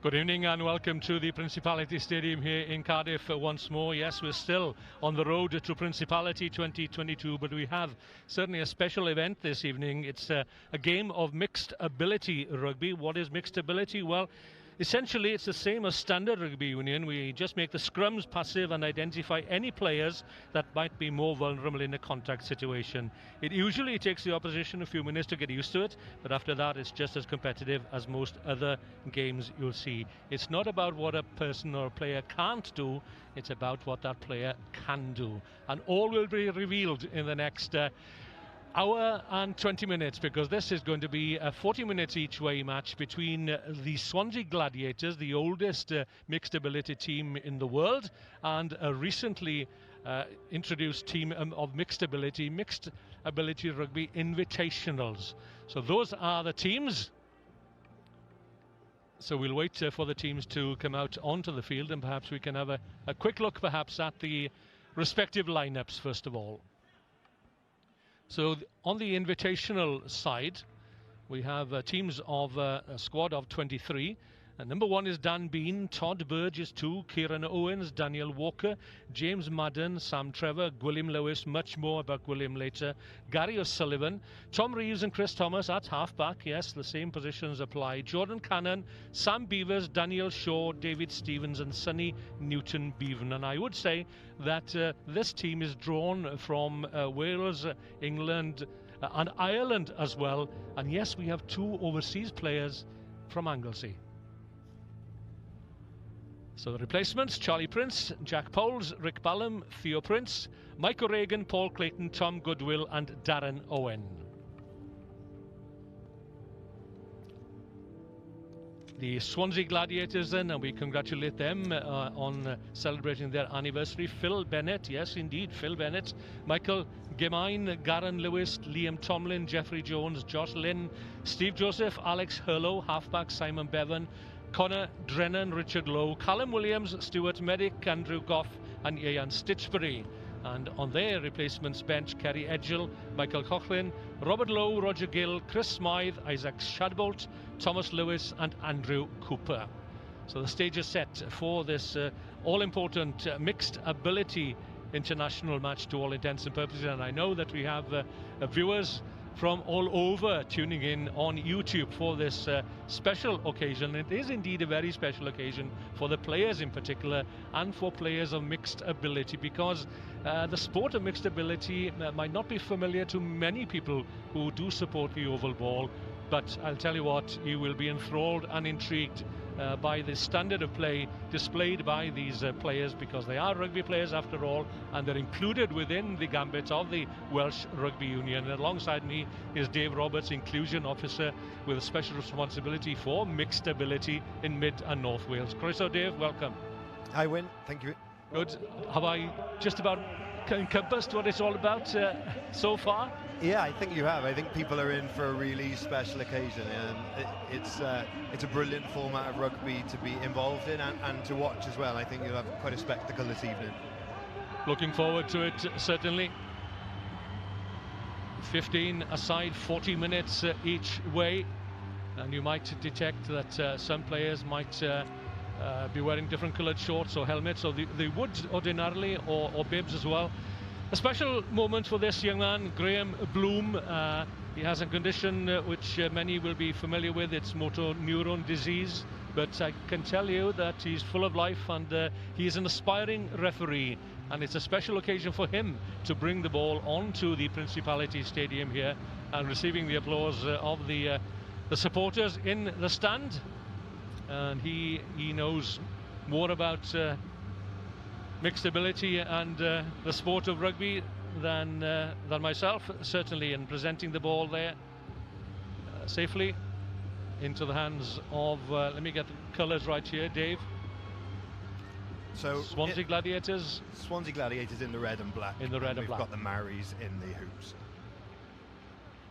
Good evening and welcome to the Principality Stadium here in Cardiff once more. Yes, we're still on the road to Principality 2022, but we have certainly a special event this evening. It's a game of mixed ability rugby. What is mixed ability? Well, essentially it's the same as standard rugby union. We just make the scrums passive and identify any players that might be more vulnerable in a contact situation. It usually takes the opposition a few minutes to get used to it, but after that it's just as competitive as most other games you'll see. It's not about what a person or a player can't do, it's about what that player can do. And all will be revealed in the next hour and 20 minutes, because this is going to be a 40 minutes each way match between the Swansea Gladiators, the oldest mixed ability team in the world, and a recently introduced team of mixed ability rugby invitationals. So those are the teams. So we'll wait for the teams to come out onto the field, and perhaps we can have a quick look perhaps at the respective lineups first of all. So on the invitational side, we have teams of a squad of 23. Number 1 is Dan Bean, Todd Burgess 2, Kieran Owens, Daniel Walker, James Madden, Sam Trevor, Gwilym Lewis, much more about Gwilym later, Gary O'Sullivan, Tom Reeves and Chris Thomas at half-back, yes, the same positions apply, Jordan Cannon, Sam Beavers, Daniel Shaw, David Stevens and Sonny Newton-Beavan. And I would say that this team is drawn from Wales, England and Ireland as well. And yes, we have 2 overseas players from Anglesey. So the replacements: Charlie Prince, Jack Powles, Rick Ballum, Theo Prince, Mike O'Regan, Paul Clayton, Tom Goodwill and Darren Owen. The Swansea Gladiators then, and we congratulate them on celebrating their anniversary. Phil Bennett, yes indeed, Phil Bennett, Michael Gemine, Garen Lewis, Liam Tomlin, Jeffrey Jones, Josh Lynn, Steve Joseph, Alex Hurlow, halfback Simon Bevan, Connor Drennan, Richard Lowe, Callum Williams, Stuart Medic, Andrew Goff and Ian Stitchbury. And on their replacements bench, Kerry Edgell, Michael Coughlin, Robert Lowe, Roger Gill, Chris Smythe, Isaac Shadbolt, Thomas Lewis and Andrew Cooper. So the stage is set for this all-important mixed ability international match to all intents and purposes. And I know that we have viewers from all over tuning in on YouTube for this special occasion. It is indeed a very special occasion for the players in particular, and for players of mixed ability, because the sport of mixed ability might not be familiar to many people who do support the oval ball, but I'll tell you what, you will be enthralled and intrigued by the standard of play displayed by these players, because they are rugby players after all, and they're included within the gambit of the Welsh Rugby Union. And alongside me is Dave Roberts, Inclusion Officer with a special responsibility for mixed ability in Mid and North Wales. Croeso, Dave, welcome. Hi, Wyn, thank you. Good. Have I just about encompassed what it's all about so far? Yeah, I think you have. I think people are in for a really special occasion, and it's a brilliant format of rugby to be involved in and to watch as well. I think you'll have quite a spectacle this evening. Looking forward to it, certainly. 15 aside, 40 minutes each way, and you might detect that some players might be wearing different coloured shorts or helmets, or they would ordinarily, or bibs as well. A special moment for this young man, Graham Bloom. He has a condition which many will be familiar with. It's motor neuron disease, but I can tell you that he's full of life, and he is an aspiring referee, and it's a special occasion for him to bring the ball onto the Principality Stadium here and receiving the applause of the supporters in the stand. And he knows more about mixed ability and the sport of rugby than myself, certainly, in presenting the ball there safely into the hands of, let me get the colours right here, Dave. So Swansea Gladiators. Swansea Gladiators in the red and black. In the red and black. We've got the Maoris in the hoops.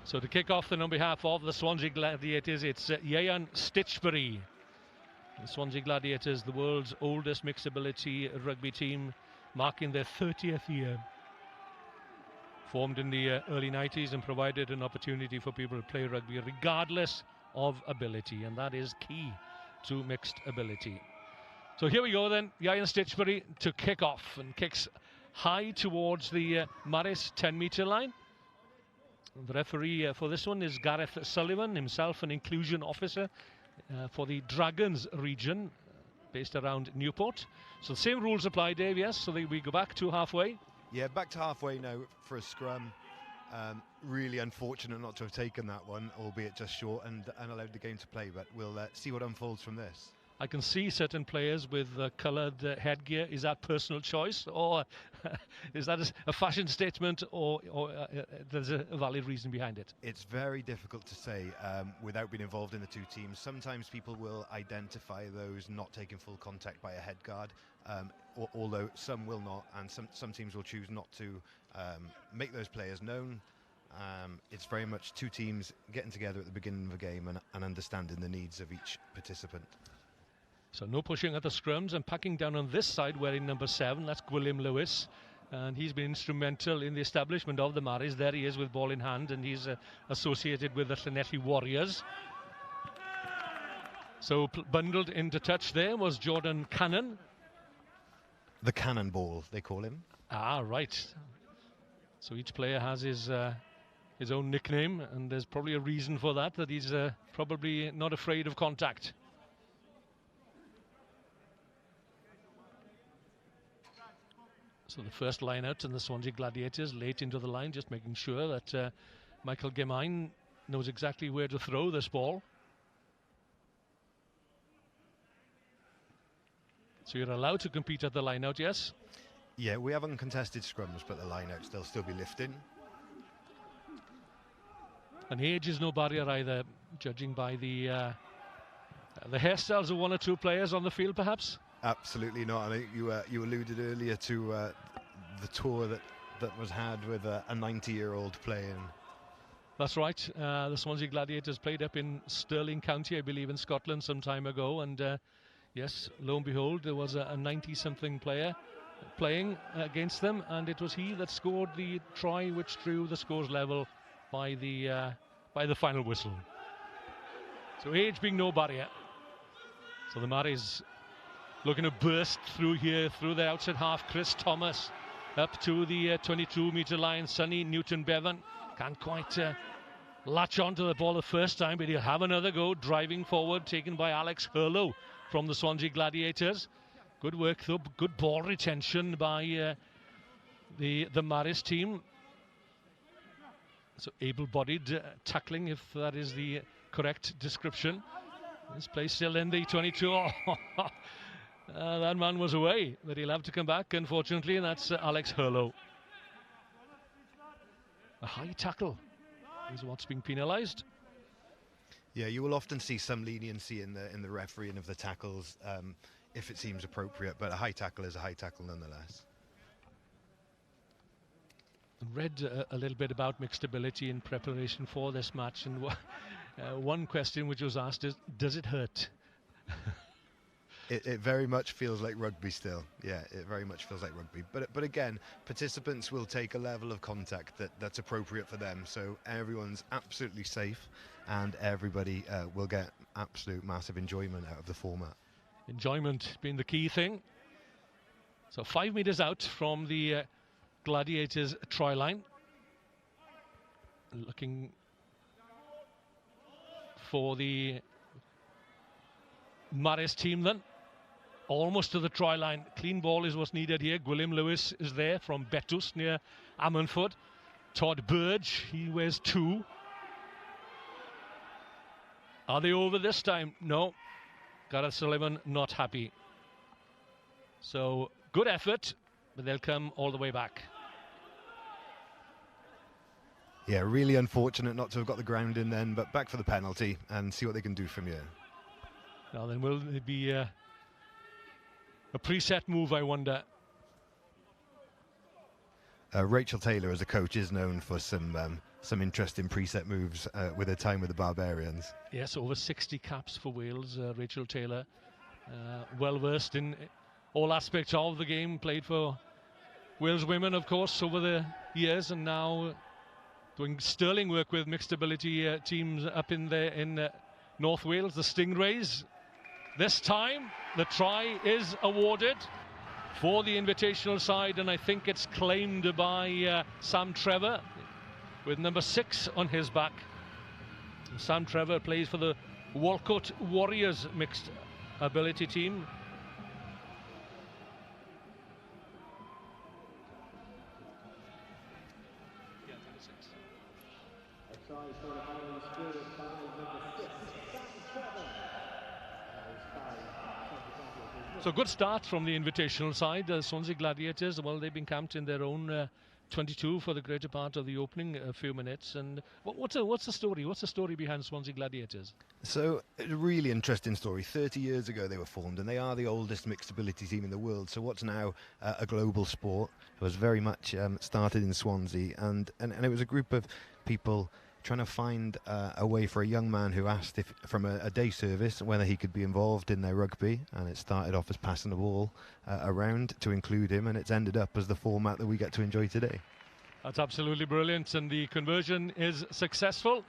So to kick off then on behalf of the Swansea Gladiators, it's Ian Stitchbury. The Swansea Gladiators, the world's oldest mixed ability rugby team, marking their 30th year. Formed in the early 90s and provided an opportunity for people to play rugby regardless of ability, and that is key to mixed ability. So here we go then, the Iron Stitchbury to kick off, and kicks high towards the Maris 10-metre line. The referee for this one is Gareth Sullivan, himself an inclusion officer for the Dragons region, based around Newport. So the same rules apply, Dave, yes? So we go back to halfway? Yeah, back to halfway now for a scrum. Really unfortunate not to have taken that one, albeit just short, and allowed the game to play, but we'll see what unfolds from this. I can see certain players with coloured headgear. Is that personal choice, or is that a fashion statement, or there's a valid reason behind it? It's very difficult to say without being involved in the two teams. Sometimes people will identify those not taking full contact by a head guard, although some will not, and some teams will choose not to make those players known. It's very much two teams getting together at the beginning of a game and understanding the needs of each participant. So no pushing at the scrums, and packing down on this side wearing number 7, that's Gwilym Lewis, and he's been instrumental in the establishment of the Maris. There he is with ball in hand, and he's associated with the Llanelli Warriors. So bundled into touch there was Jordan Cannon. The cannonball, they call him. Ah, right. So each player has his own nickname, and there's probably a reason for that he's probably not afraid of contact. So the first line out, and the Swansea Gladiators late into the line, just making sure that Michael Gemain knows exactly where to throw this ball. So you're allowed to compete at the line out, yes? Yeah, we have uncontested scrums, but the line outs, they'll still be lifting. And age is no barrier either, judging by the hairstyles of one or two players on the field, perhaps? Absolutely not. I think you alluded earlier to the tour that was had with a 90-year-old playing. That's right. The Swansea Gladiators played up in Stirling County, I believe, in Scotland some time ago. And yes, lo and behold, there was a 90-something player playing against them, and it was he that scored the try which drew the scores level by the final whistle. So age being no barrier. So the Maris looking to burst through here, through the outside half. Chris Thomas up to the 22-metre line. Sonny Newton-Bevan can't quite latch onto the ball the first time, but he'll have another go. Driving forward, taken by Alex Hurlow from the Swansea Gladiators. Good work though, good ball retention by the Maris team. So able-bodied tackling, if that is the correct description. This play still in the 22. That man was away, but he'll have to come back, unfortunately, and that's Alex Hurlow. A high tackle is what's being penalised. Yeah, you will often see some leniency in the refereeing of the tackles if it seems appropriate, but a high tackle is a high tackle nonetheless. Read a little bit about mixed ability in preparation for this match, and one question which was asked is, does it hurt? It very much feels like rugby still. Yeah, it very much feels like rugby. But again, participants will take a level of contact that's appropriate for them. So everyone's absolutely safe, and everybody will get absolute massive enjoyment out of the format. Enjoyment being the key thing. So 5 metres out from the Gladiators try line. Looking for the Maris team then. Almost to the try line. Clean ball is what's needed here. Gwilym Lewis is there from Betus near Ammanford. Todd Burge, he wears 2. Are they over this time? No. Gareth Sullivan not happy. So good effort, but they'll come all the way back. Yeah, really unfortunate not to have got the ground in then, but back for the penalty and see what they can do from here. Now then, will it be a preset move, I wonder? Rachel Taylor, as a coach, is known for some interesting preset moves with her time with the Barbarians. Yes, over 60 caps for Wales. Rachel Taylor, well versed in all aspects of the game. Played for Wales women, of course, over the years, and now doing sterling work with mixed ability teams up in there in North Wales, the Stingrays. This time the try is awarded for the invitational side, and I think it's claimed by Sam Trevor with number 6 on his back. Sam Trevor plays for the Walcott Warriors mixed ability team. So good start from the invitational side. Swansea Gladiators, well, they've been camped in their own 22 for the greater part of the opening few minutes. And what's the story? What's the story behind Swansea Gladiators? So, a really interesting story. 30 years ago they were formed, and they are the oldest mixed ability team in the world. So what's now a global sport, it was very much started in Swansea, and it was a group of people trying to find a way for a young man who asked if from a day service whether he could be involved in their rugby, and it started off as passing the ball around to include him, and it's ended up as the format that we get to enjoy today. That's absolutely brilliant, and the conversion is successful.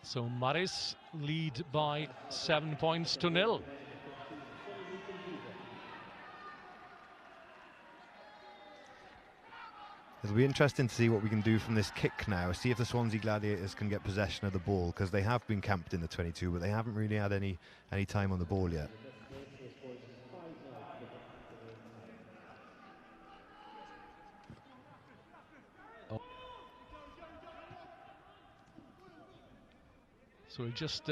So Maris lead by 7 points to 0. It'll be interesting to see what we can do from this kick now. See if the Swansea Gladiators can get possession of the ball, because they have been camped in the 22, but they haven't really had any time on the ball yet. So we just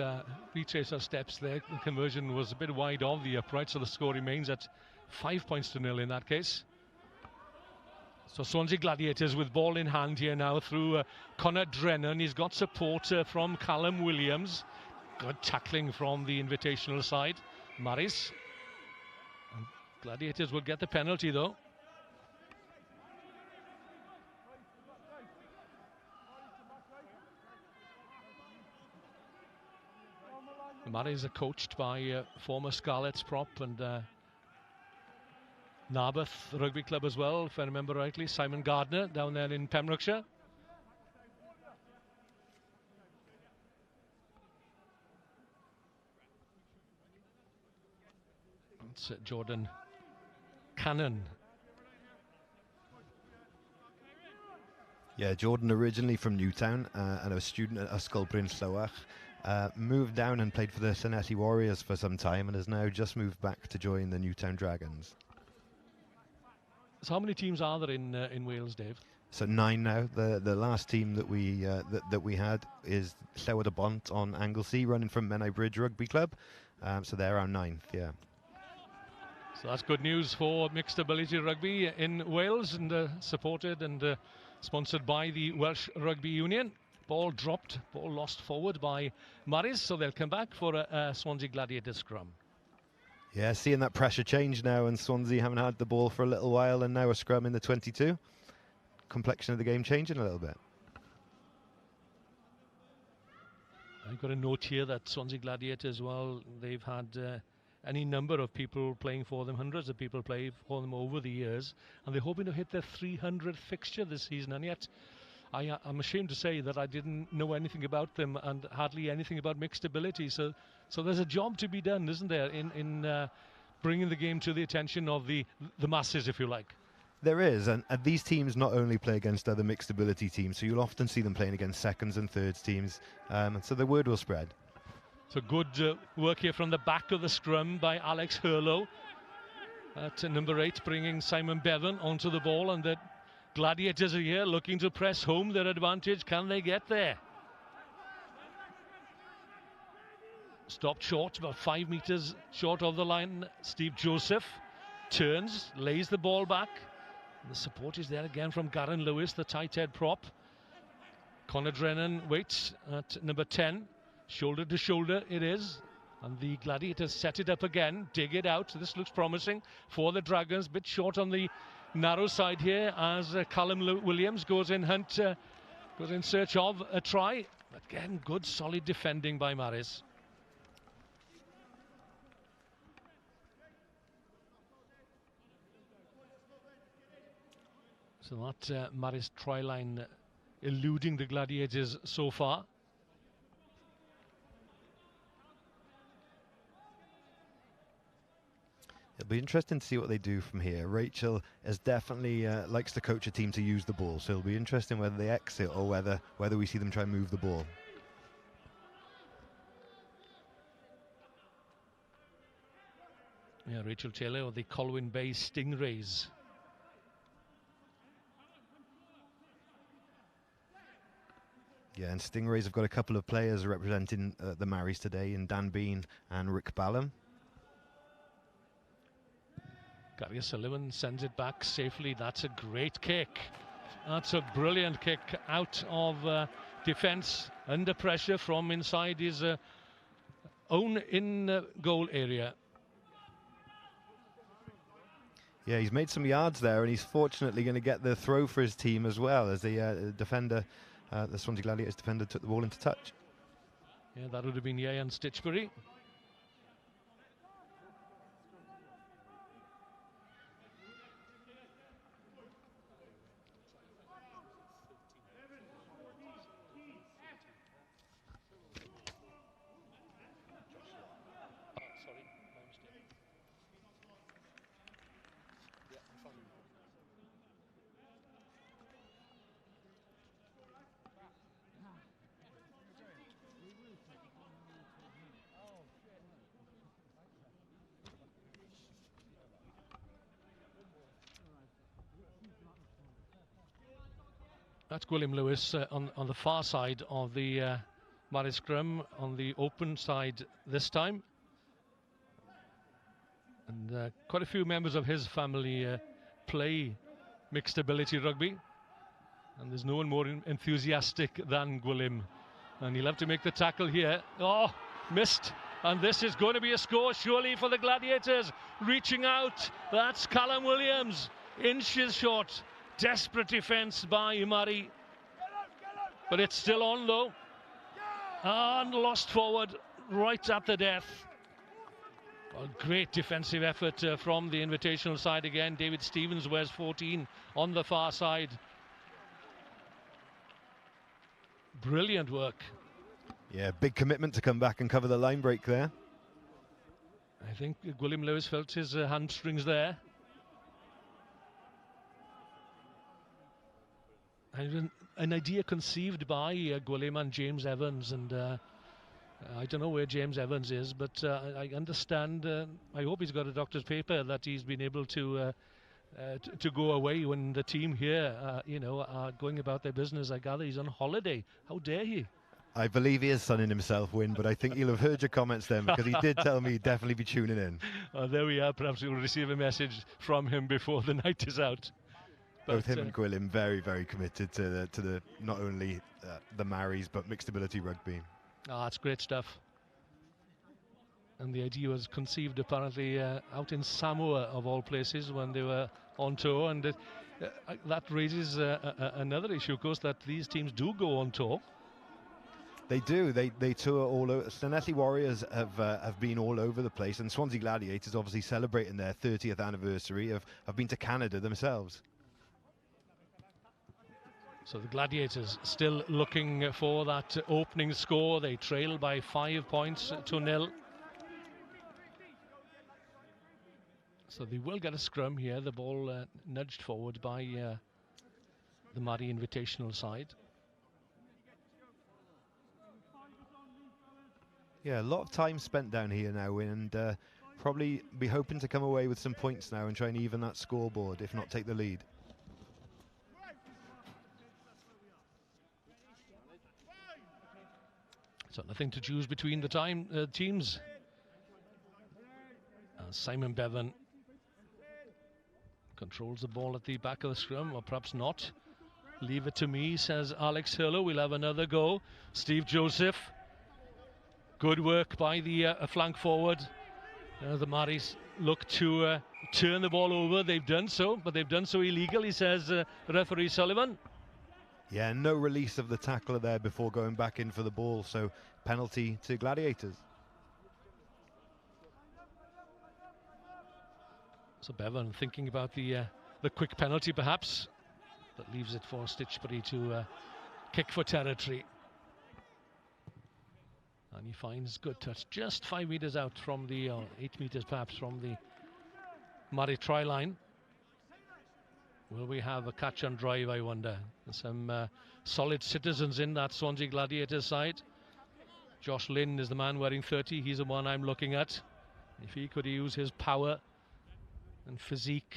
retrace our steps there. The conversion was a bit wide of the upright, so the score remains at 5 points to 0 in that case. So Swansea Gladiators with ball in hand here now through Conor Drennan. He's got support from Callum Williams. Good tackling from the invitational side. Maris. And Gladiators will get the penalty though. Maris are coached by former Scarlets prop and Narberth Rugby Club as well, if I remember rightly. Simon Gardner down there in Pembrokeshire. It's Jordan Cannon. Yeah, Jordan originally from Newtown and a student at Ysgol Bryn Llewach. Moved down and played for the Swansea Warriors for some time, and has now just moved back to join the Newtown Dragons. So how many teams are there in Wales, Dave? So 9 now. The last team that we had is Llewod y Bont on Anglesey, running from Menai Bridge Rugby Club. So they're our 9th, yeah. So that's good news for mixed ability rugby in Wales, and supported and sponsored by the Welsh Rugby Union. Ball dropped, ball lost forward by Maris, so they'll come back for a Swansea Gladiators scrum. Yeah, seeing that pressure change now, and Swansea haven't had the ball for a little while, and now a scrum in the 22. Complexion of the game changing a little bit. I've got a note here that Swansea Gladiators, well, they've had any number of people playing for them, hundreds of people play for them over the years, and they're hoping to hit their 300th fixture this season, and yet I'm ashamed to say that I didn't know anything about them and hardly anything about mixed ability. So there's a job to be done, isn't there, in bringing the game to the attention of the masses, if you like. There is, and these teams not only play against other mixed ability teams, so you'll often see them playing against seconds and thirds teams, so the word will spread. So good work here from the back of the scrum by Alex Hurlow at number 8, bringing Simon Bevan onto the ball, and the Gladiators are here looking to press home their advantage. Can they get there? Stopped short, about 5 meters short of the line. Steve Joseph turns, lays the ball back. The support is there again from Garen Lewis, the tight head prop. Conor Drennan waits at number 10. Shoulder to shoulder it is. And the Gladiators set it up again, dig it out. This looks promising for the Dragons. Bit short on the narrow side here as Callum Williams goes in search of a try. Again, good solid defending by Maris. So that Maris try line eluding the Gladiators so far. It'll be interesting to see what they do from here. Rachel is definitely likes to coach a team to use the ball, so it'll be interesting whether they exit or whether we see them try and move the ball. Yeah, Rachel Taylor or the Colwyn Bay Stingrays. Yeah, and Stingrays have got a couple of players representing the Maris today, in Dan Bean and Rick Ballum. Gary Sullivan sends it back safely. That's a great kick. That's a brilliant kick out of defence under pressure from inside his own in-goal area. Yeah, he's made some yards there, and he's fortunately going to get the throw for his team as well, as the defender, the Swansea Gladiators defender, took the ball into touch. Yeah, that would have been Ian Stitchbury. That's William Lewis on the far side of the Maris scrum, on the open side this time. And quite a few members of his family play mixed ability rugby. And there's no one more enthusiastic than Gwilym. And he'll have to make the tackle here. Oh, missed. And this is going to be a score, surely, for the Gladiators. Reaching out, that's Callum Williams. Inches short. Desperate defence by Umari. But it's still on, though. And lost forward right at the death. Well, great defensive effort from the Invitational side again. David Stevens wears 14 on the far side. Brilliant work. Yeah, big commitment to come back and cover the line break there. I think Gwilym Lewis felt his hamstrings there. And an idea conceived by Gwilym and James Evans, and I don't know where James Evans is, but I understand, I hope he's got a doctor's paper that he's been able to go away when the team here, are going about their business. I gather he's on holiday. How dare he? I believe he is sunning himself, Win, but I think he'll have heard your comments then, because he did tell me he'd definitely be tuning in. There we are. Perhaps we'll receive a message from him before the night is out. Both him and Gwilym very, very committed to the not only the Maris but mixed ability rugby. That's great stuff. And the idea was conceived apparently out in Samoa, of all places, when they were on tour, and that raises another issue, of course, that these teams do go on tour. They do. They tour all over. Llanelli Warriors have been all over the place, and Swansea Gladiators, obviously celebrating their 30th anniversary, have been to Canada themselves. So the Gladiators still looking for that opening score. They trail by 5 points to 0. So they will get a scrum here. The ball nudged forward by the Murray Invitational side. Yeah, a lot of time spent down here now, and probably be hoping to come away with some points now and try and even that scoreboard, if not take the lead. So nothing to choose between the teams. Simon Bevan controls the ball at the back of the scrum, or perhaps not. Leave it to me, says Alex Hurlo. We'll have another go. Steve Joseph. Good work by the flank forward. The Maris look to turn the ball over. They've done so, but they've done so illegally, says referee Sullivan. Yeah, no release of the tackler there before going back in for the ball, so penalty to Gladiators. So Bevan thinking about the quick penalty, perhaps, that leaves it for Stitchbury to kick for territory. And he finds good touch, just 5 meters out from the, 8 meters perhaps, from the Murray try line. Will we have a catch and drive, I wonder? There's some solid citizens in that Swansea Gladiators side. Josh Lynn is the man wearing 30. He's the one I'm looking at. If he could use his power and physique.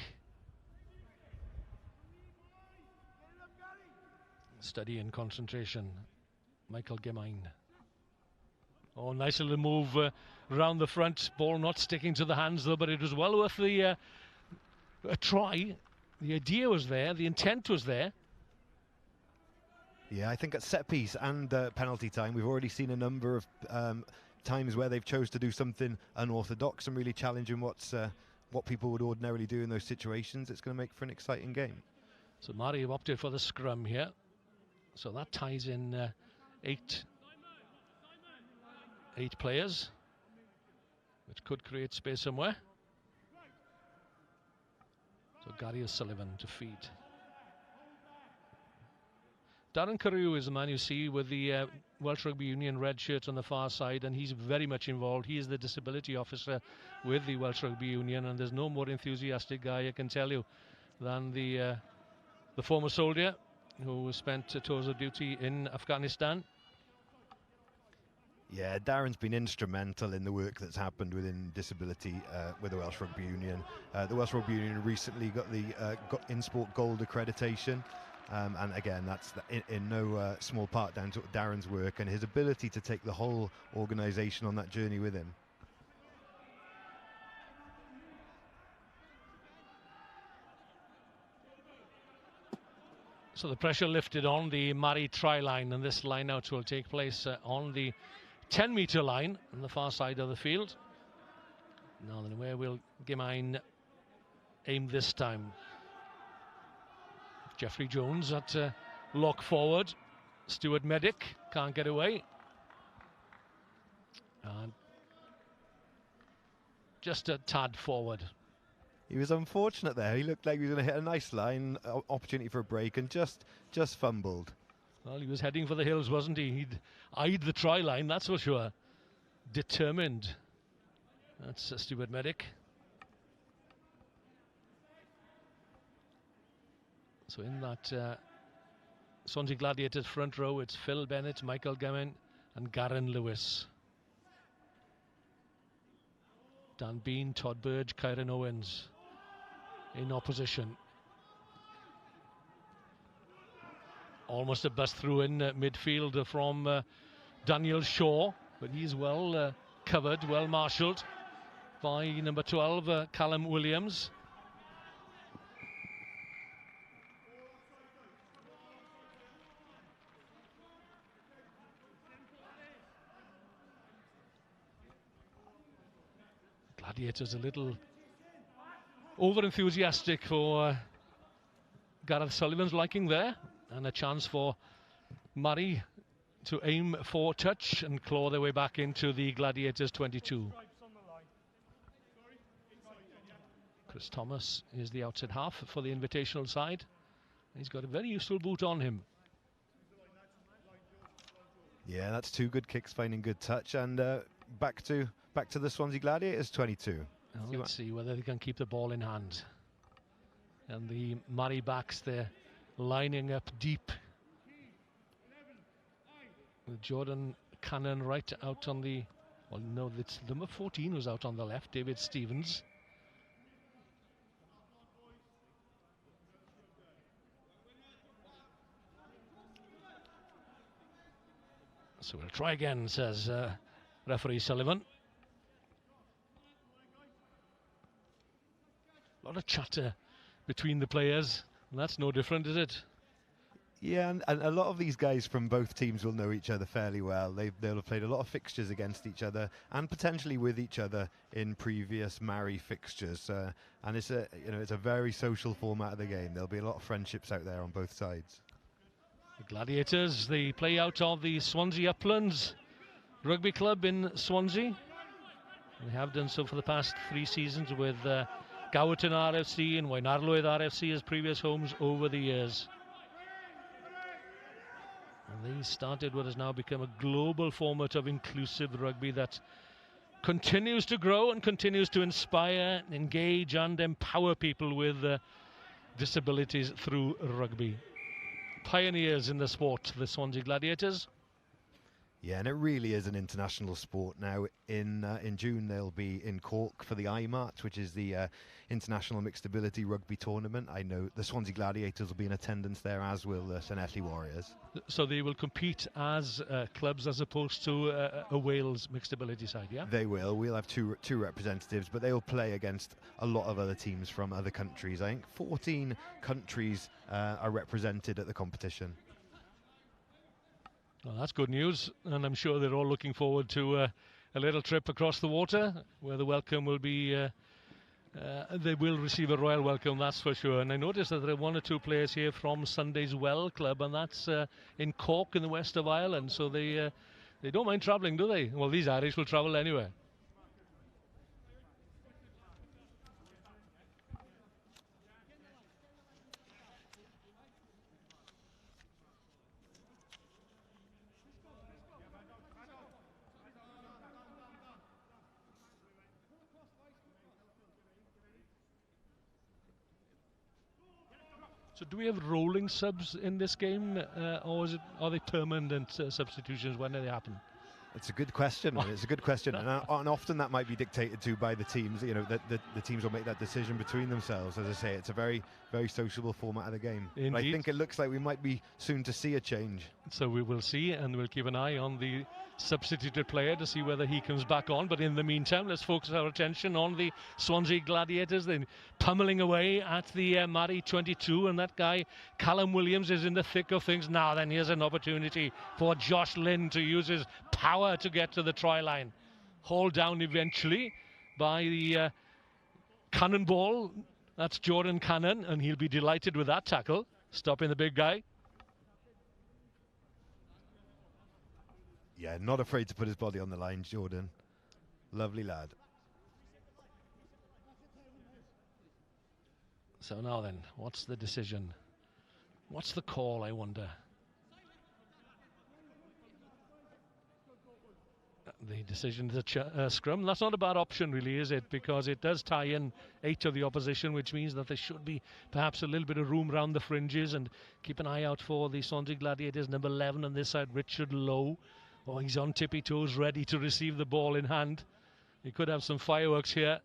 Study and concentration. Michael Gemine. Oh, nice little move around the front. Ball not sticking to the hands though, but it was well worth the a try. The idea was there, the intent was there. Yeah, I think at set piece and penalty time, we've already seen a number of times where they've chose to do something unorthodox and really challenging what people would ordinarily do in those situations. It's going to make for an exciting game. So Murray opted for the scrum here. So that ties in eight players, which could create space somewhere. So Gary O'Sullivan to feed. Darren Carew is the man you see with the Welsh Rugby Union red shirt on the far side, and he's very much involved. He is the disability officer with the Welsh Rugby Union, and there's no more enthusiastic guy, I can tell you, than the former soldier who spent tours of duty in Afghanistan. Yeah, Darren's been instrumental in the work that's happened within disability with the Welsh Rugby Union. The Welsh Rugby Union recently got the in-sport gold accreditation, and again, that's in no small part down to Darren's work and his ability to take the whole organisation on that journey with him. So the pressure lifted on the Murray try line, and this line out will take place on the 10-metre line on the far side of the field. Now then, where will Gemine aim this time? Jeffrey Jones at lock forward. Stuart Medic can't get away. And just a tad forward. He was unfortunate there. He looked like he was going to hit a nice line, opportunity for a break, and just fumbled. Well, he was heading for the hills, wasn't he? He'd eyed the try line, that's for sure. Determined. That's Stuart Medic. So in that Swansea Gladiators front row, it's Phil Bennett, Michael Gemine and Garen Lewis. Dan Bean, Todd Burge, Kyron Owens in opposition. Almost a bust through in midfield from Daniel Shaw, but he's well covered, well marshalled by number 12, Callum Williams. Gladiators a little over-enthusiastic for Gareth Sullivan's liking there, and a chance for Murray to aim for touch and claw their way back into the Gladiators 22. Chris Thomas is the outside half for the invitational side. He's got a very useful boot on him. Yeah, that's two good kicks finding good touch, and back to the Swansea Gladiators 22. Well, let's see whether they can keep the ball in hand. And the Murray backs, they're lining up deep. With Jordan Cannon right out on the... Well, no, it's number 14 who's out on the left, David Stevens. So we'll try again, says referee Sullivan. A lot of chatter between the players, and that's no different, is it? Yeah, and a lot of these guys from both teams will know each other fairly well. They'll have played a lot of fixtures against each other and potentially with each other in previous Murray fixtures. And it's a very social format of the game. There'll be a lot of friendships out there on both sides. The Gladiators, they play out of the Swansea Uplands Rugby Club in Swansea. They have done so for the past 3 seasons with Gowerton RFC and Wainarlwydd RFC as previous homes over the years. And they started what has now become a global format of inclusive rugby that continues to grow and continues to inspire, engage and empower people with disabilities through rugby. Pioneers in the sport, the Swansea Gladiators. Yeah, and it really is an international sport now. In June they'll be in Cork for the IMART, which is the International Mixed Ability Rugby Tournament. I know the Swansea Gladiators will be in attendance there, as will the Llanelli Warriors. So they will compete as clubs as opposed to a Wales mixed ability side, yeah? They will. We'll have two representatives, but they'll play against a lot of other teams from other countries. I think 14 countries are represented at the competition. Well, that's good news, and I'm sure they're all looking forward to a little trip across the water, where the welcome will be, they will receive a royal welcome, that's for sure. And I noticed that there are one or two players here from Sunday's Well Club, and that's in Cork in the west of Ireland, so they don't mind travelling, do they? Well, these Irish will travel anywhere. So do we have rolling subs in this game, or are they permanent substitutions? When do they happen? It's a good question. It's a good question, and often that might be dictated to by the teams. You know, the teams will make that decision between themselves. As I say, it's a very, very sociable format of the game. Indeed. But I think it looks like we might be soon to see a change. So we will see, and we'll keep an eye on the substituted player to see whether he comes back on. But in the meantime, let's focus our attention on the Swansea Gladiators. They're pummeling away at the Murray 22, and that guy Callum Williams is in the thick of things now. Then here's an opportunity for Josh Lynn to use his power to get to the try line. Hauled down eventually by the cannonball. That's Jordan Cannon, and he'll be delighted with that tackle, stopping the big guy. Yeah, not afraid to put his body on the line, Jordan. Lovely lad. So now then, what's the decision? What's the call, I wonder? The decision is a scrum. That's not a bad option, really, is it? Because it does tie in 8 of the opposition, which means that there should be perhaps a little bit of room around the fringes. And keep an eye out for the Swansea Gladiators, number 11 on this side, Richard Lowe. Oh, he's on tippy toes, ready to receive the ball in hand. He could have some fireworks here.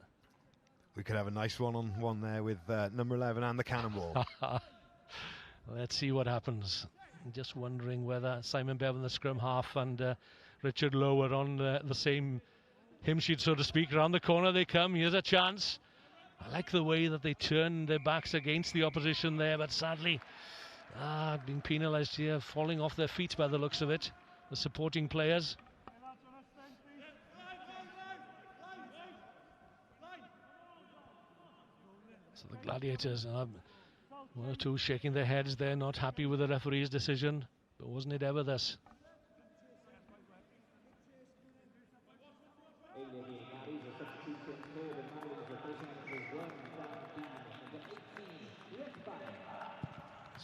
We could have a nice one-on-one there with number 11 and the cannonball. Let's see what happens. I'm just wondering whether Simon Bevan, the scrum half, and Richard Lowe are on the same hymn sheet, so to speak. Around the corner they come. Here's a chance. I like the way that they turn their backs against the opposition there, but sadly, being penalised here, falling off their feet by the looks of it. The supporting players. So the Gladiators, one or two shaking their heads there, not happy with the referee's decision. But wasn't it ever thus?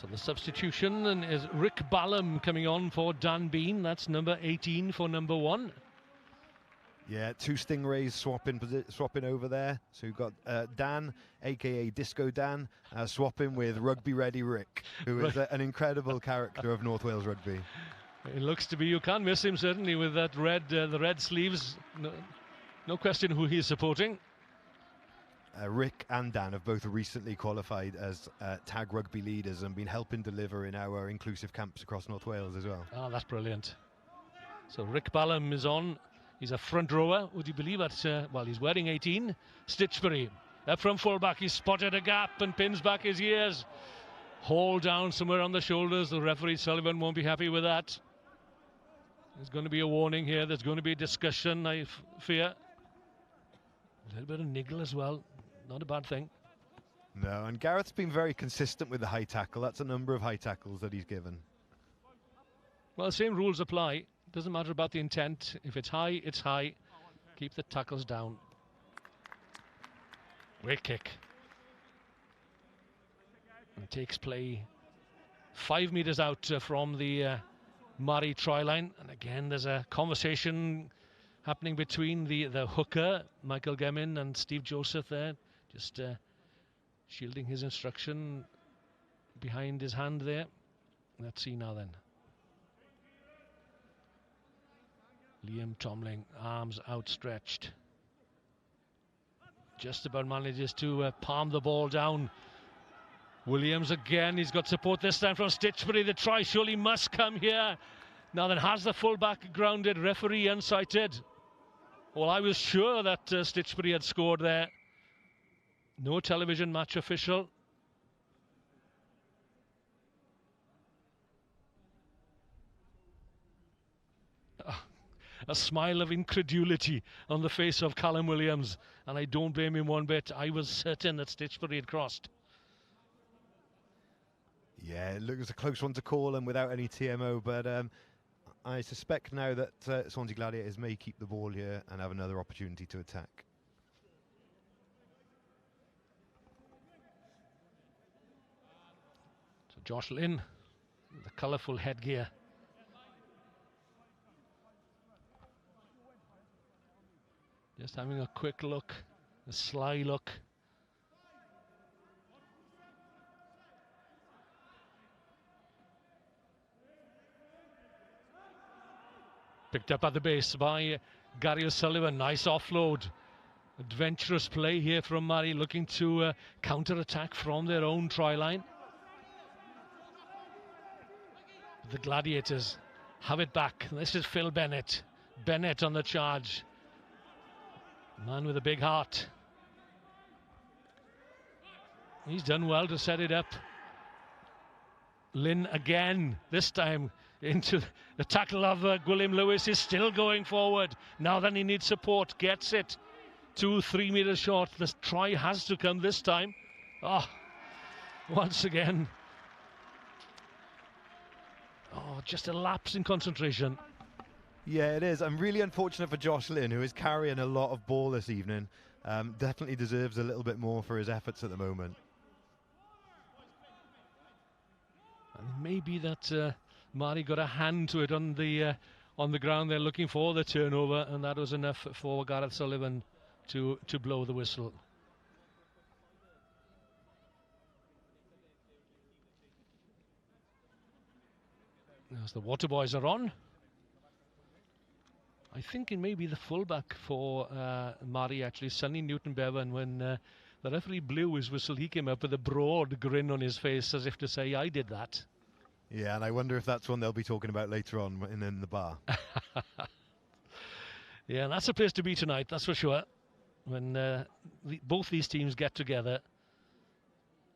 So the substitution is Rick Ballum coming on for Dan Bean. That's number 18 for number 1. Yeah, 2 Stingrays swapping over there. So you've got Dan, aka Disco Dan, swapping with Rugby Ready Rick, who is an incredible character of North Wales rugby. It looks to be, you can't miss him certainly with that the red sleeves. No question who he's supporting. Rick and Dan have both recently qualified as tag rugby leaders and been helping deliver in our inclusive camps across North Wales as well. Oh, that's brilliant. So Rick Ballum is on. He's a front rower. Would you believe that? Well, he's wearing 18. Stitchbury up from fullback. He's spotted a gap and pins back his ears. Hauled down somewhere on the shoulders. The referee Sullivan won't be happy with that. There's going to be a warning here. There's going to be a discussion, I fear. A little bit of niggle as well. Not a bad thing. No, and Gareth's been very consistent with the high tackle. That's a number of high tackles that he's given. Well, the same rules apply. Doesn't matter about the intent. If it's high, it's high. Keep the tackles down. Great kick. And takes play 5 meters out from the Murray try line. And again, there's a conversation happening between the hooker, Michael Gemin, and Steve Joseph there. Just shielding his instruction behind his hand there. Let's see now then. Liam Tomling, arms outstretched. Just about manages to palm the ball down. Williams again, he's got support this time from Stitchbury. The try surely must come here. Now then, has the fullback grounded, referee unsighted. Well, I was sure that Stitchbury had scored there. No television match official. A smile of incredulity on the face of Callum Williams, and I don't blame him one bit. I was certain that Stitchbury had crossed. Yeah, it looks a close one to call, and without any TMO, but I suspect now that Swansea Gladiators may keep the ball here and have another opportunity to attack. So Josh Lynn, the colourful headgear. Just having a quick look, a sly look. Picked up at the base by Gary O'Sullivan. Nice offload. Adventurous play here from Murray, looking to counter-attack from their own try line. The Gladiators have it back. This is Phil Bennett. Bennett on the charge. Man with a big heart. He's done well to set it up. Lynn again, this time into the tackle of Gwilym Lewis, is still going forward. Now then he needs support, gets it. 2-3 meters short. The try has to come this time. Once again. Just a lapse in concentration. Yeah, it is. I'm really unfortunate for Josh Lynn, who is carrying a lot of ball this evening. Definitely deserves a little bit more for his efforts at the moment. And maybe that Mari got a hand to it on the ground there, looking for the turnover, and that was enough for Gareth Sullivan to blow the whistle. As the Water Boys are on. I think it may be the fullback for Mari, actually, Sonny Newton-Bevan. When the referee blew his whistle, he came up with a broad grin on his face, as if to say, I did that. Yeah, and I wonder if that's one they'll be talking about later on in the bar. Yeah, and that's a place to be tonight, that's for sure, when both these teams get together.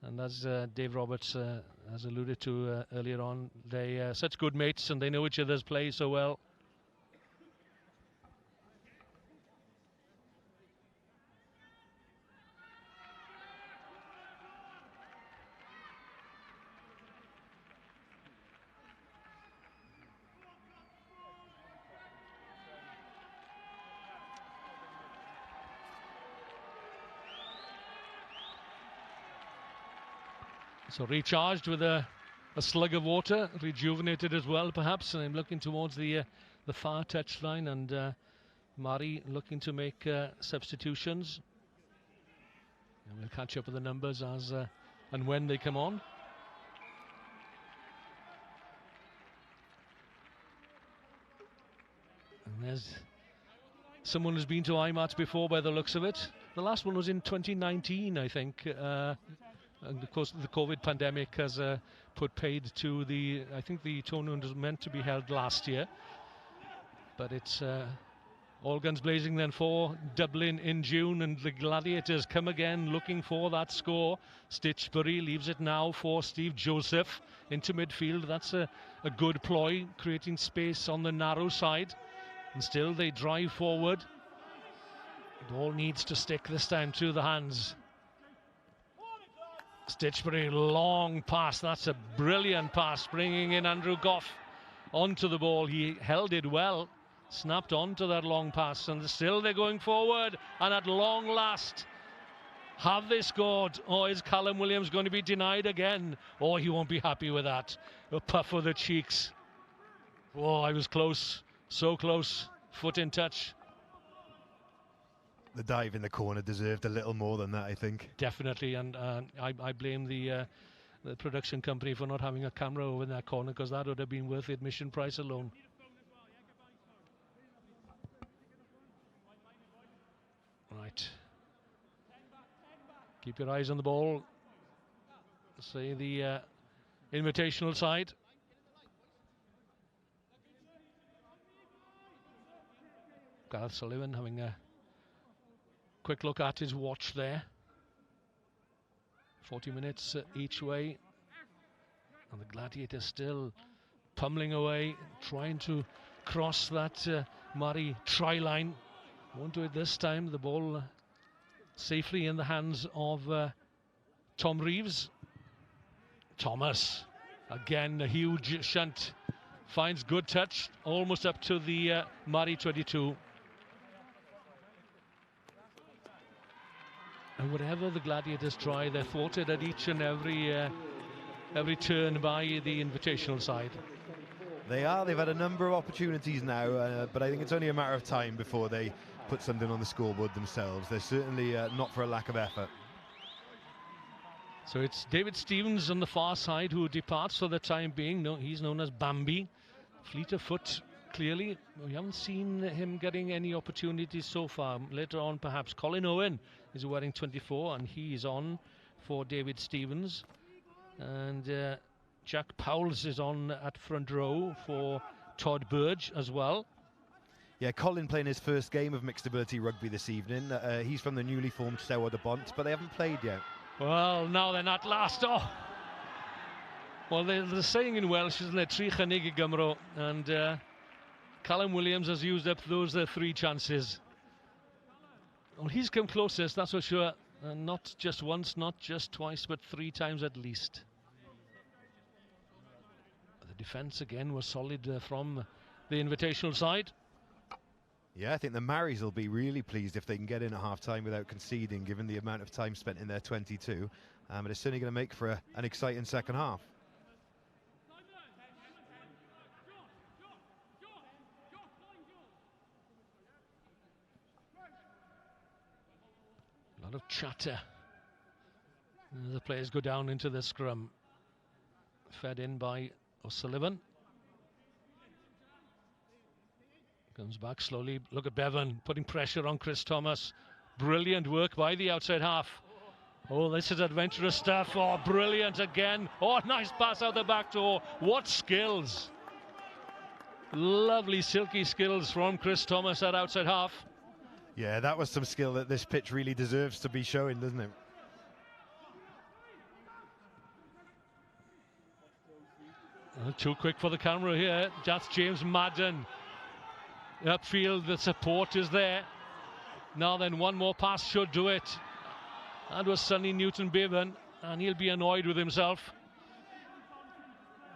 And as Dave Roberts has alluded to earlier on, they are such good mates and they know each other's play so well. So recharged with a slug of water, rejuvenated as well perhaps, and I'm looking towards the far touchline, and Mari looking to make substitutions. And we'll catch up with the numbers as and when they come on. And there's someone who's been to IMAT before by the looks of it. The last one was in 2019, I think. And of course, the COVID pandemic has put paid to I think the tournament was meant to be held last year. But it's all guns blazing then for Dublin in June, and the Gladiators come again looking for that score. Stitchbury leaves it now for Steve Joseph into midfield. That's a good ploy, creating space on the narrow side. And still they drive forward. Ball needs to stick this time to the hands. Stitchbury, long pass. That's a brilliant pass, bringing in Andrew Goff onto the ball. He held it well, snapped onto that long pass, and still they're going forward. And at long last, have they scored? Or is Callum Williams going to be denied again? Oh, he won't be happy with that. A puff of the cheeks. Oh, I was close, so close. Foot in touch. The dive in the corner deserved a little more than that, I think. Definitely, and I blame the production company for not having a camera over in that corner, because that would have been worth the admission price alone. Right. Keep your eyes on the ball. Say the invitational side. Gareth Sullivan having a quick look at his watch there. 40 minutes each way. And the Gladiators still pummeling away, trying to cross that Murray try line. Won't do it this time. The ball safely in the hands of Tom Reeves. Thomas, again a huge shunt, finds good touch, almost up to the Murray 22. And whatever the Gladiators try, they're thwarted at each and every turn by the invitational side. They are. They've had a number of opportunities now, but I think it's only a matter of time before they put something on the scoreboard themselves. They're certainly not for a lack of effort. So it's David Stevens on the far side who departs for the time being. No, he's known as Bambi. Fleet of foot, clearly. We haven't seen him getting any opportunities so far. Later on, perhaps. Colin Owen is wearing 24, and he is on for David Stevens. And Jack Powles is on at front row for Todd Burge as well. Yeah, Colin playing his first game of mixed ability rugby this evening. He's from the newly formed Steaua de Bont, but they haven't played yet. Well, now they're not last. Oh! Well, the saying in Welsh, isn't it? Tri chynnig I Gymro. And Callum Williams has used up those 3 chances. Well, he's come closest, that's for sure. And not just once, not just twice, but 3 times at least. The defence again was solid from the invitational side. Yeah, I think the Marys will be really pleased if they can get in at half-time without conceding, given the amount of time spent in their 22. But it's certainly going to make for an exciting second half. A lot of chatter. The players go down into the scrum. Fed in by O'Sullivan. Comes back slowly. Look at Bevan putting pressure on Chris Thomas. Brilliant work by the outside half. Oh, this is adventurous stuff. Oh, brilliant again. Oh, nice pass out the back door. What skills. Lovely silky skills from Chris Thomas at outside half. Yeah, that was some skill that this pitch really deserves to be showing, doesn't it? Too quick for the camera here. That's James Madden. Upfield, the support is there. Now then, one more pass should do it. That was Sonny Newton-Bevan, and he'll be annoyed with himself.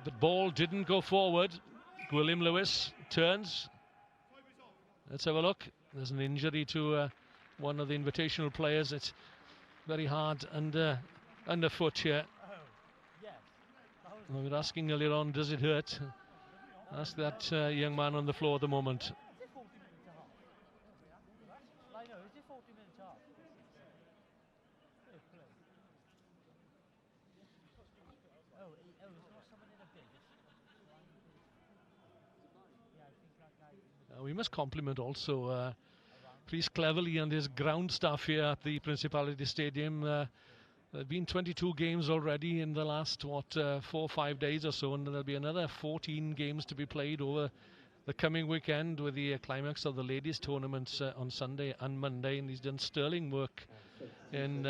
The ball didn't go forward. William Lewis turns. Let's have a look. There's an injury to one of the invitational players. It's very hard and underfoot here. We were asking earlier on, does it hurt? Ask that young man on the floor at the moment. We must compliment also Priest Cleverly and his ground staff here at the Principality Stadium. There have been 22 games already in the last, 4 or 5 days or so, and there'll be another 14 games to be played over the coming weekend with the climax of the ladies' tournaments on Sunday and Monday. And he's done sterling work in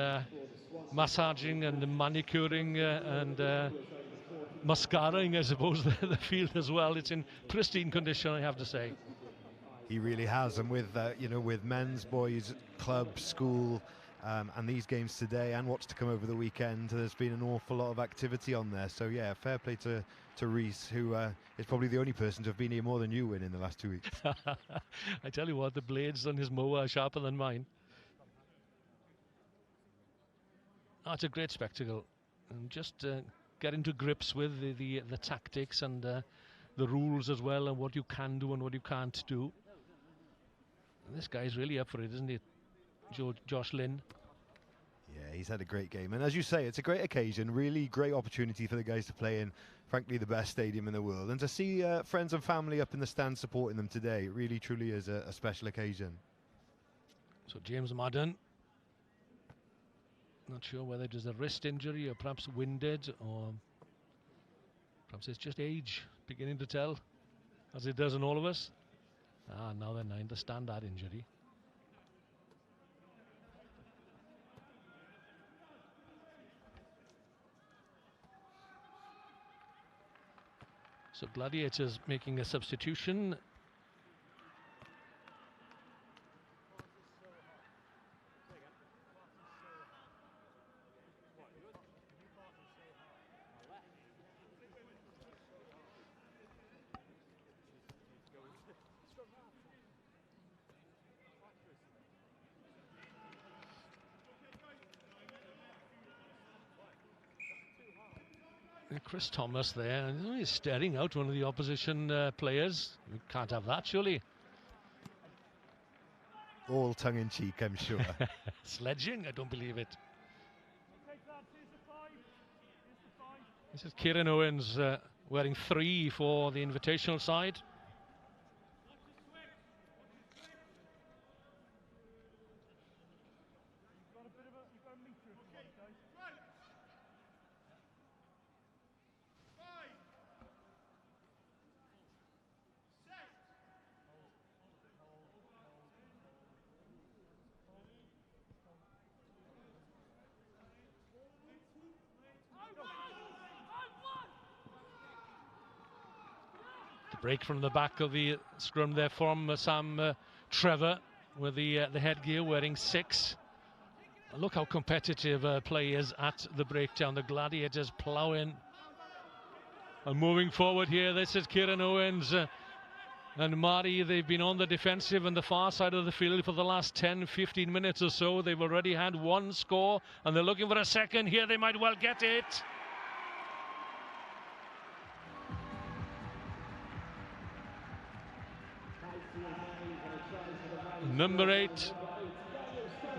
massaging and manicuring and mascaraing, I suppose, the field as well. It's in pristine condition, I have to say. He really has, and with with men's, boys, club, school, and these games today and what's to come over the weekend, there's been an awful lot of activity on there. So yeah, fair play to Reese, who is probably the only person to have been here more than you in the last 2 weeks. I tell you what, the blades on his mower are sharper than mine. Oh, it's a great spectacle, and just getting to grips with the tactics and the rules as well, and what you can do and what you can't do. And this guy's really up for it, isn't he? Josh Lynn. Yeah, he's had a great game. And as you say, it's a great occasion, really great opportunity for the guys to play in, frankly, the best stadium in the world. And to see friends and family up in the stands supporting them today, it really, truly is a special occasion. So James Madden, not sure whether it was a wrist injury or perhaps winded, or perhaps it's just age beginning to tell, as it does in all of us. Now then, I understand that injury. So Gladiators making a substitution. Chris Thomas there, he's staring out one of the opposition players. We can't have that, surely. All tongue-in-cheek, I'm sure. Sledging? I don't believe it. This is Kieran Owens wearing 3 for the invitational side. Break from the back of the scrum there from Sam Trevor with the headgear, wearing 6. Look how competitive play is at the breakdown. The Gladiators ploughing and moving forward here. This is Kieran Owens and Mari. They've been on the defensive on the far side of the field for the last 10-15 minutes or so. They've already had 1 score and they're looking for a second here. They might well get it. Number 8,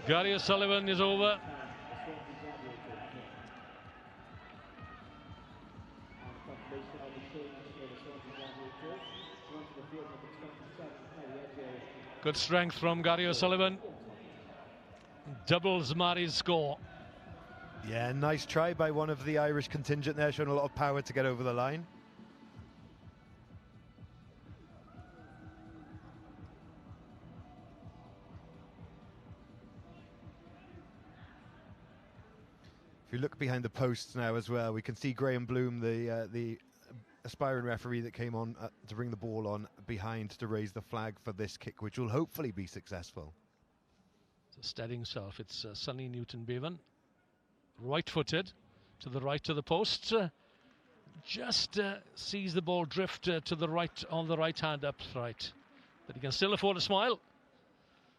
Gary O'Sullivan is over. Good strength from Gary O'Sullivan. Doubles Mari's score. Yeah, nice try by one of the Irish contingent there, showing a lot of power to get over the line. If you look behind the posts now as well, we can see Graham Bloom, the aspiring referee that came on to bring the ball on behind to raise the flag for this kick, which will hopefully be successful. So steadying himself, it's Sonny Newton-Bevan, right-footed to the right of the post. Just sees the ball drift to the right on the right hand upright, but he can still afford a smile.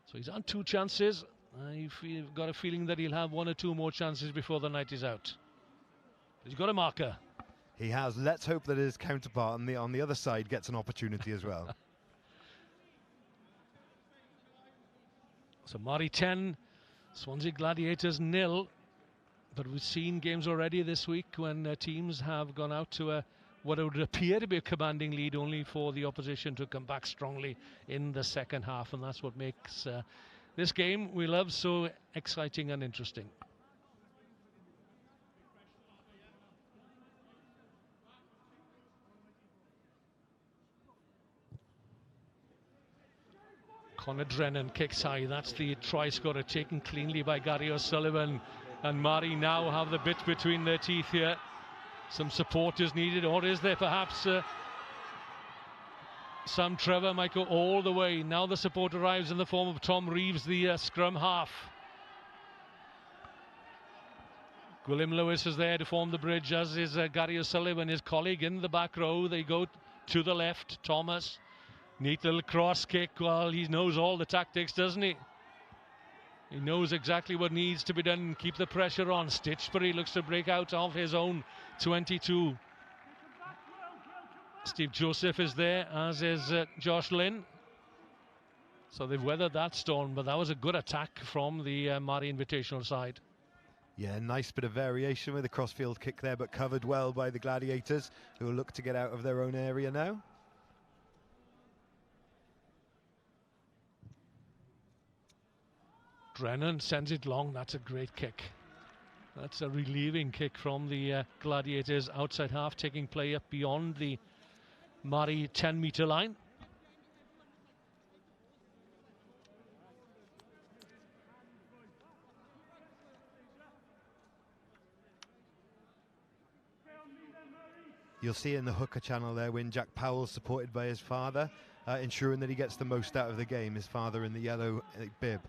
So he's on 2 chances. I've got a feeling that he'll have 1 or 2 more chances before the night is out. He's got a marker. He has. Let's hope that his counterpart on the other side gets an opportunity as well. So Mari 10, Swansea Gladiators 0. But we've seen games already this week when teams have gone out to what would appear to be a commanding lead, only for the opposition to come back strongly in the second half. And that's what makes this game we love so exciting and interesting. Conor Drennan kicks high. That's the try scorer, taken cleanly by Gary O'Sullivan. And Mari now have the bit between their teeth here. Some support is needed, or is there perhaps Sam Trevor might go all the way. Now the support arrives in the form of Tom Reeves, the scrum half. Gwilym Lewis is there to form the bridge, as is Gary O'Sullivan, his colleague in the back row. They go to the left. Thomas, neat little cross kick. Well, he knows all the tactics, doesn't he? He knows exactly what needs to be done. Keep the pressure on. Stitchbury looks to break out of his own 22. Steve Joseph is there, as is Josh Lynn. So they've weathered that storm, but that was a good attack from the Mari Invitational side. Yeah, nice bit of variation with a crossfield kick there, but covered well by the Gladiators, who will look to get out of their own area now. Drennan sends it long. That's a great kick. That's a relieving kick from the Gladiators outside half, taking play up beyond the Mari 10-metre line. You'll see in the hooker channel there when Jack Powell, supported by his father, ensuring that he gets the most out of the game. His father in the yellow bib.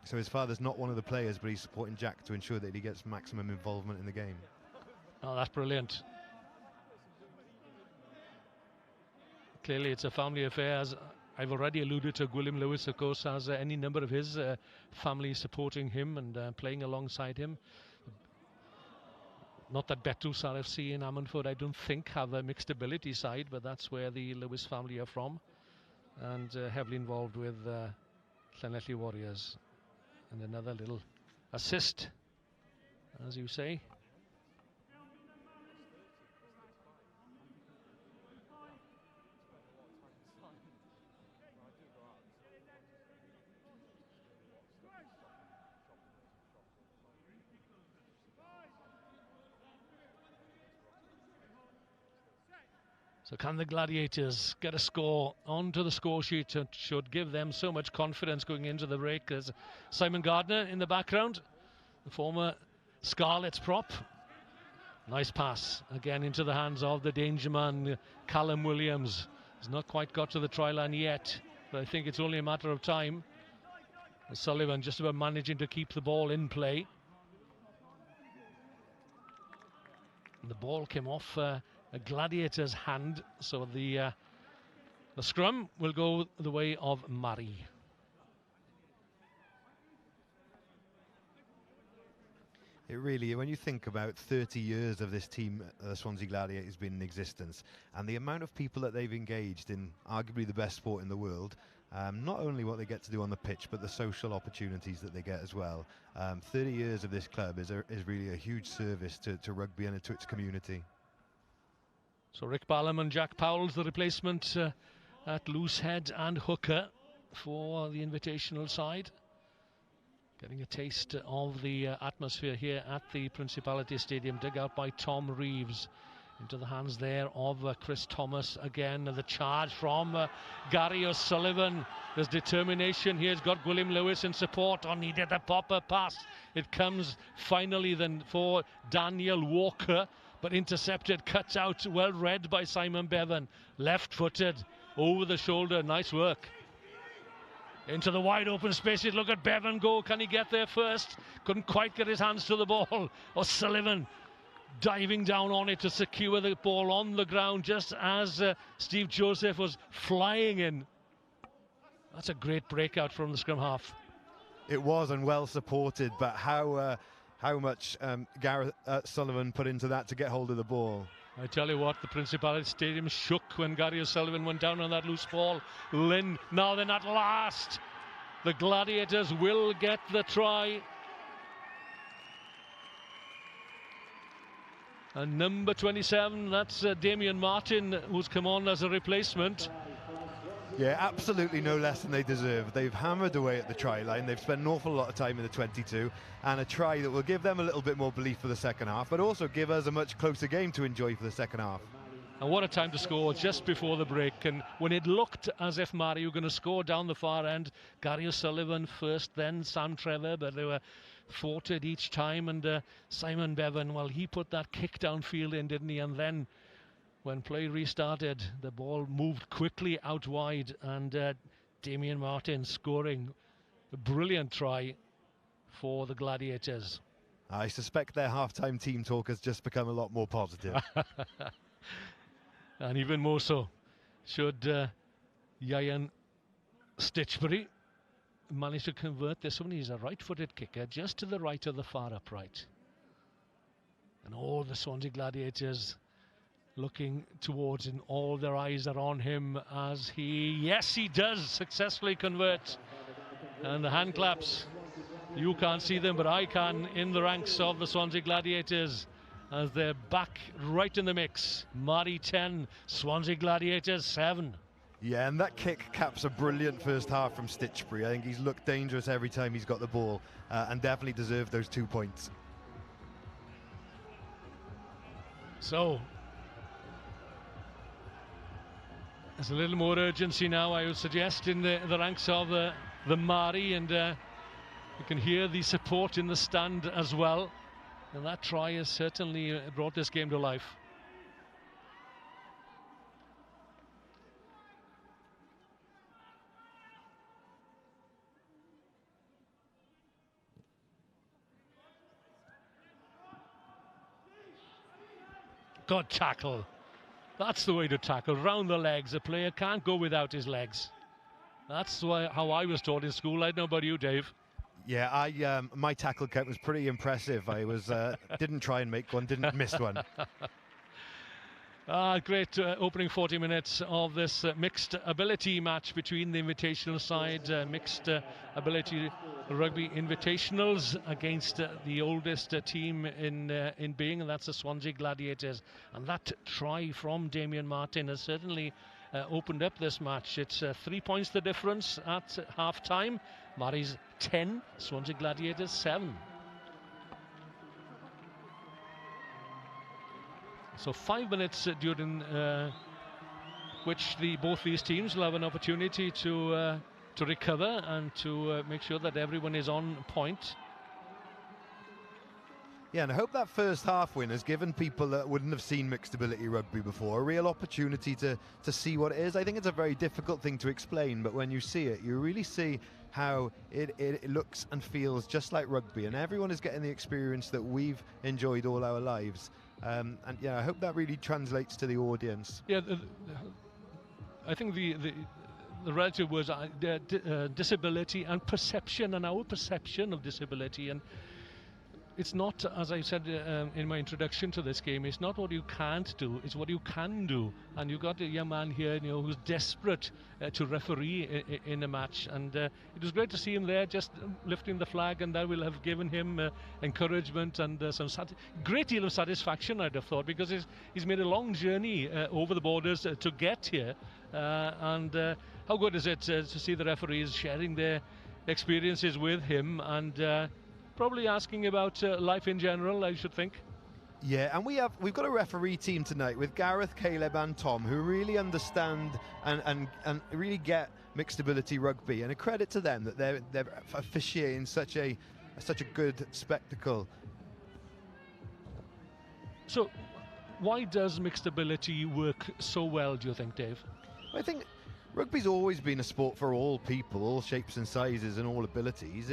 So his father's not one of the players, but he's supporting Jack to ensure that he gets maximum involvement in the game. Oh, that's brilliant. Clearly it's a family affair, as I've already alluded to. Gwilym Lewis, of course, has any number of his family supporting him and playing alongside him. Not that Betus RFC in Ammanford, I don't think, have a mixed ability side, but that's where the Lewis family are from, and heavily involved with Llanelli Warriors. And another little assist, as you say. So can the Gladiators get a score onto the score sheet? It should give them so much confidence going into the break. There's Simon Gardner in the background, the former Scarlets prop. Nice pass again into the hands of the danger man, Callum Williams. He's not quite got to the try line yet, but I think it's only a matter of time. Sullivan just about managing to keep the ball in play. And the ball came off a Gladiator's hand, so the scrum will go the way of Mari. It really, when you think about 30 years of this team, the Swansea Gladiators been in existence, and the amount of people that they've engaged in arguably the best sport in the world, not only what they get to do on the pitch, but the social opportunities that they get as well. 30 years of this club is really a huge service to rugby and to its community. So Rick Ballum and Jack Powell's the replacement at loose head and hooker for the invitational side. Getting a taste of the atmosphere here at the Principality Stadium, dug out by Tom Reeves. Into the hands there of Chris Thomas again. The charge from Gary O'Sullivan. There's determination here. He's got Gwilym Lewis in support. Oh, needed a popper pass. It comes finally then for Daniel Walker, but intercepted, cut out, well read by Simon Bevan. Left-footed, over the shoulder, nice work. Into the wide open spaces, look at Bevan go, can he get there first? Couldn't quite get his hands to the ball. O'Sullivan diving down on it to secure the ball on the ground just as Steve Joseph was flying in. That's a great breakout from the scrum half. It was, and well supported, but how much Gareth Sullivan put into that to get hold of the ball. I tell you what, the Principality Stadium shook when Gary O'Sullivan went down on that loose ball. Lynn, now then at last, the Gladiators will get the try. And number 27, that's Damien Martin, who's come on as a replacement. Yeah, absolutely no less than they deserve. They've hammered away at the try line. They've spent an awful lot of time in the 22, and a try that will give them a little bit more belief for the second half, but also give us a much closer game to enjoy for the second half. And what a time to score just before the break. And when it looked as if Mari were going to score down the far end, Gary O'Sullivan first, then Sam Trevor, but they were thwarted each time. And Simon Bevan, well, he put that kick downfield in, didn't he? And then when play restarted, the ball moved quickly out wide, and Damien Martin scoring a brilliant try for the Gladiators. I suspect their half-time team talk has just become a lot more positive. And even more so should Ieuan Stitchbury manage to convert this one. He's a right-footed kicker just to the right of the far upright. And all the Swansea Gladiators looking towards, and all their eyes are on him as yes, he does successfully convert. And the hand claps, you can't see them, but I can, in the ranks of the Swansea Gladiators, as they're back right in the mix. Mari 10, Swansea Gladiators 7. Yeah, and that kick caps a brilliant first half from Stitchbury. I think he's looked dangerous every time he's got the ball, and definitely deserved those 2 points. So there's a little more urgency now, I would suggest, in the ranks of the Mari, and you can hear the support in the stand as well. And that try has certainly brought this game to life. Good tackle. That's the way to tackle, round the legs. A player can't go without his legs. That's how I was taught in school. I don't know about you, Dave. Yeah, my tackle count was pretty impressive. I didn't try and make one, didn't miss one. Great opening 40 minutes of this mixed ability match between the invitational side, mixed ability rugby invitationals against the oldest team in being, and that's the Swansea Gladiators. And that try from Damien Martin has certainly opened up this match. It's 3 points the difference at half time. Mari's 10, Swansea Gladiators 7. So 5 minutes during which both these teams will have an opportunity to recover and to make sure that everyone is on point. Yeah, and I hope that first half win has given people that wouldn't have seen mixed ability rugby before a real opportunity to see what it is. I think it's a very difficult thing to explain, but when you see it, you really see how it looks and feels just like rugby, and everyone is getting the experience that we've enjoyed all our lives. And yeah, I hope that really translates to the audience. Yeah, I think the relative words are disability and perception, and our perception of disability. And it's not, as I said in my introduction to this game, it's not what you can't do, it's what you can do. And you've got a young man here, who's desperate to referee in a match. And it was great to see him there, just lifting the flag, and that will have given him encouragement and some great deal of satisfaction, I'd have thought, because he's made a long journey over the borders to get here. And how good is it to see the referees sharing their experiences with him, and probably asking about life in general, I should think. Yeah, and we've got a referee team tonight with Gareth, Caleb and Tom, who really understand and really get mixed ability rugby, and a credit to them that they're officiating such a good spectacle. So why does mixed ability work so well, do you think, Dave? I think rugby's always been a sport for all people, all shapes and sizes and all abilities.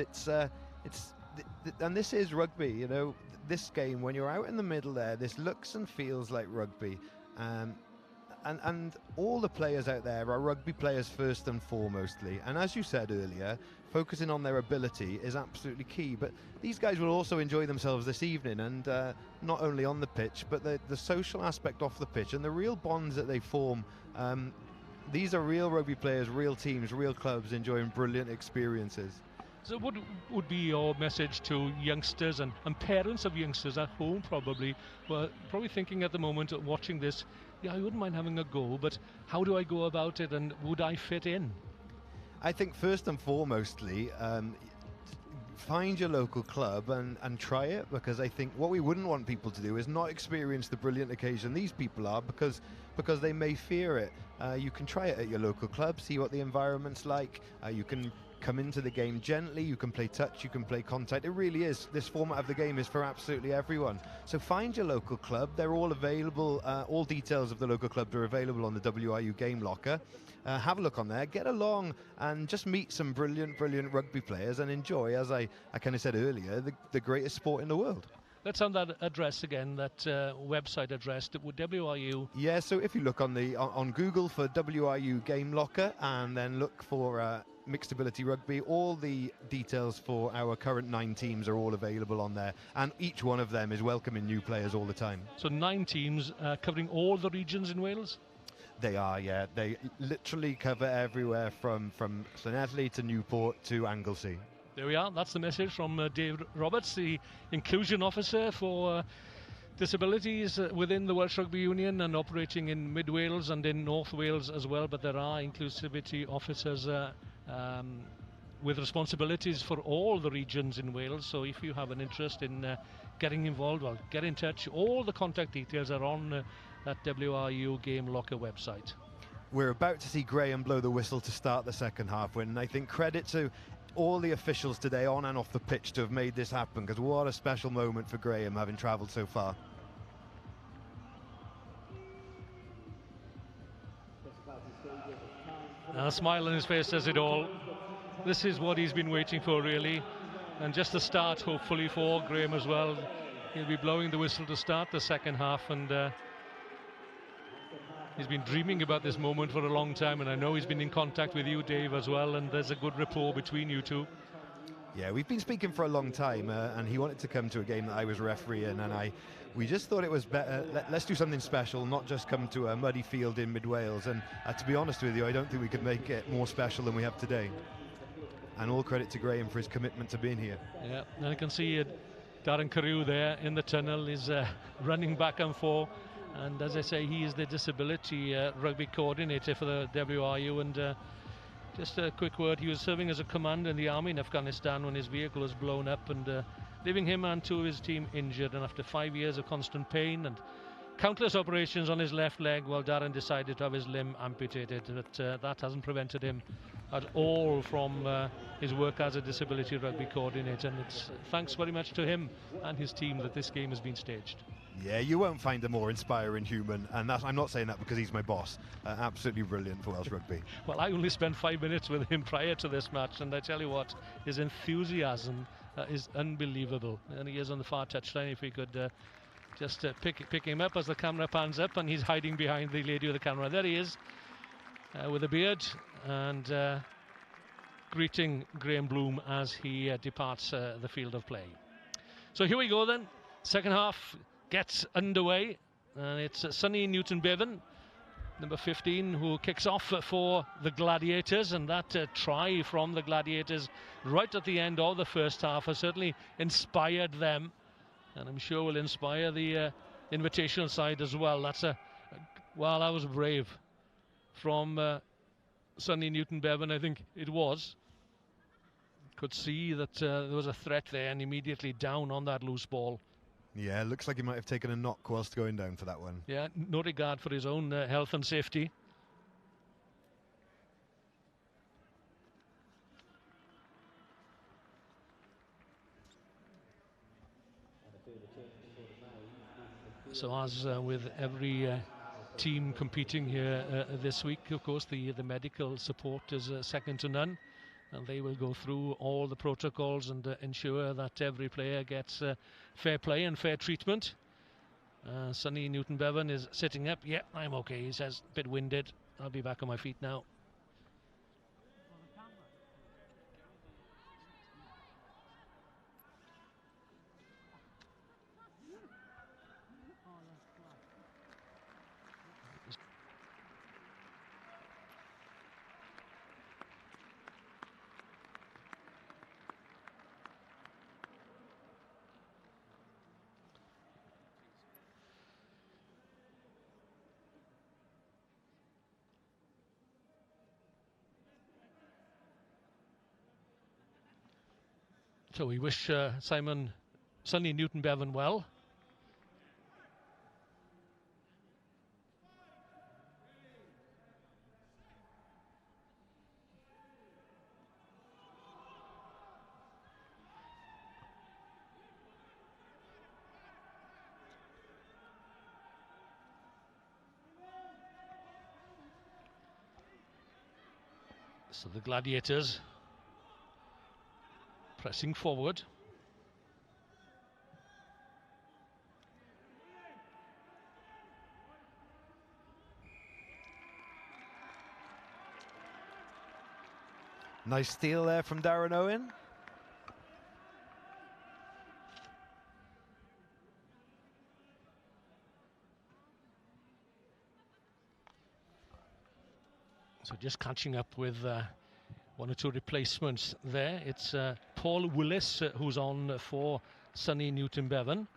And this is rugby, this game, when you're out in the middle there, this looks and feels like rugby. And all the players out there are rugby players first and foremostly. And as you said earlier, focusing on their ability is absolutely key. But these guys will also enjoy themselves this evening, and not only on the pitch, but the social aspect off the pitch and the real bonds that they form. These are real rugby players, real teams, real clubs enjoying brilliant experiences. So what would be your message to youngsters and parents of youngsters at home, probably thinking at the moment, watching this, yeah, I wouldn't mind having a go, but how do I go about it, and would I fit in? I think first and foremostly, find your local club and try it, because I think what we wouldn't want people to do is not experience the brilliant occasion these people are, because they may fear it. You can try it at your local club, see what the environment's like. You can come into the game gently, you can play touch, you can play contact. It really is, this format of the game is for absolutely everyone. So find your local club, they're all available, all details of the local clubs are available on the WRU Game Locker. Have a look on there, get along and just meet some brilliant rugby players and enjoy, as I kind of said earlier, the greatest sport in the world. Let's have that address again, that website address, that would WRU. Yeah, so if you look on Google for WRU Game Locker and then look for Mixed Ability Rugby. All the details for our current 9 teams are all available on there, and each one of them is welcoming new players all the time. So 9 teams covering all the regions in Wales? They are, yeah. They literally cover everywhere from Llanelli to Newport to Anglesey. There we are. That's the message from Dave Roberts, the inclusion officer for disabilities within the Welsh Rugby Union and operating in Mid Wales and in North Wales as well. But there are inclusivity officers with responsibilities for all the regions in Wales. So if you have an interest in getting involved, well, get in touch. All the contact details are on that WRU Game Locker website. We're about to see Graham blow the whistle to start the second half, and I think credit to all the officials today on and off the pitch to have made this happen, because what a special moment for Graham having travelled so far. A smile on his face says it all. This is what he's been waiting for, really, and just the start hopefully for Graham as well. He'll be blowing the whistle to start the second half, and he's been dreaming about this moment for a long time, and I know he's been in contact with you, Dave, as well, and there's a good rapport between you two. Yeah, we've been speaking for a long time, and he wanted to come to a game that I was refereeing, and we just thought it was better. Let's do something special, not just come to a muddy field in Mid Wales. And to be honest with you, I don't think we could make it more special than we have today. And all credit to Graham for his commitment to being here. Yeah, and I can see Darren Carew there in the tunnel is running back and forth. And as I say, he is the disability rugby coordinator for the WRU. And just a quick word, he was serving as a commander in the army in Afghanistan when his vehicle was blown up, and leaving him and 2 of his team injured. And after 5 years of constant pain and countless operations on his left leg, well, Darren decided to have his limb amputated. But that hasn't prevented him at all from his work as a disability rugby coordinator. And it's thanks very much to him and his team that this game has been staged. Yeah, you won't find a more inspiring human, and I'm not saying that because he's my boss. Absolutely brilliant for Welsh Rugby. Well, I only spent 5 minutes with him prior to this match, and I tell you what, his enthusiasm is unbelievable. And he is on the far touchline. If we could just pick him up as the camera pans up, and he's hiding behind the lady with the camera. There he is, with a beard, and greeting Graham Bloom as he departs the field of play. So here we go then. Second half gets underway, and it's Sonny Newton-Bevan, number 15, who kicks off for the Gladiators. And that try from the Gladiators right at the end of the first half has certainly inspired them, and I'm sure will inspire the invitational side as well. That's well, that was brave from Sonny Newton-Bevan. I think it was. Could see that there was a threat there, and immediately down on that loose ball. Yeah, looks like he might have taken a knock whilst going down for that one. Yeah, no regard for his own health and safety. So as with every team competing here this week, of course, the medical support is second to none. And they will go through all the protocols and ensure that every player gets fair play and fair treatment. Sonny Newton-Bevan is sitting up. Yeah, I'm okay, he says. A bit winded. I'll be back on my feet now. So we wish Sonny Newton-Bevan well. So the Gladiators pressing forward. Nice steal there from Darren Owen. So just catching up with one or two replacements there. It's Paul Willis who's on for Sonny Newton-Bevan.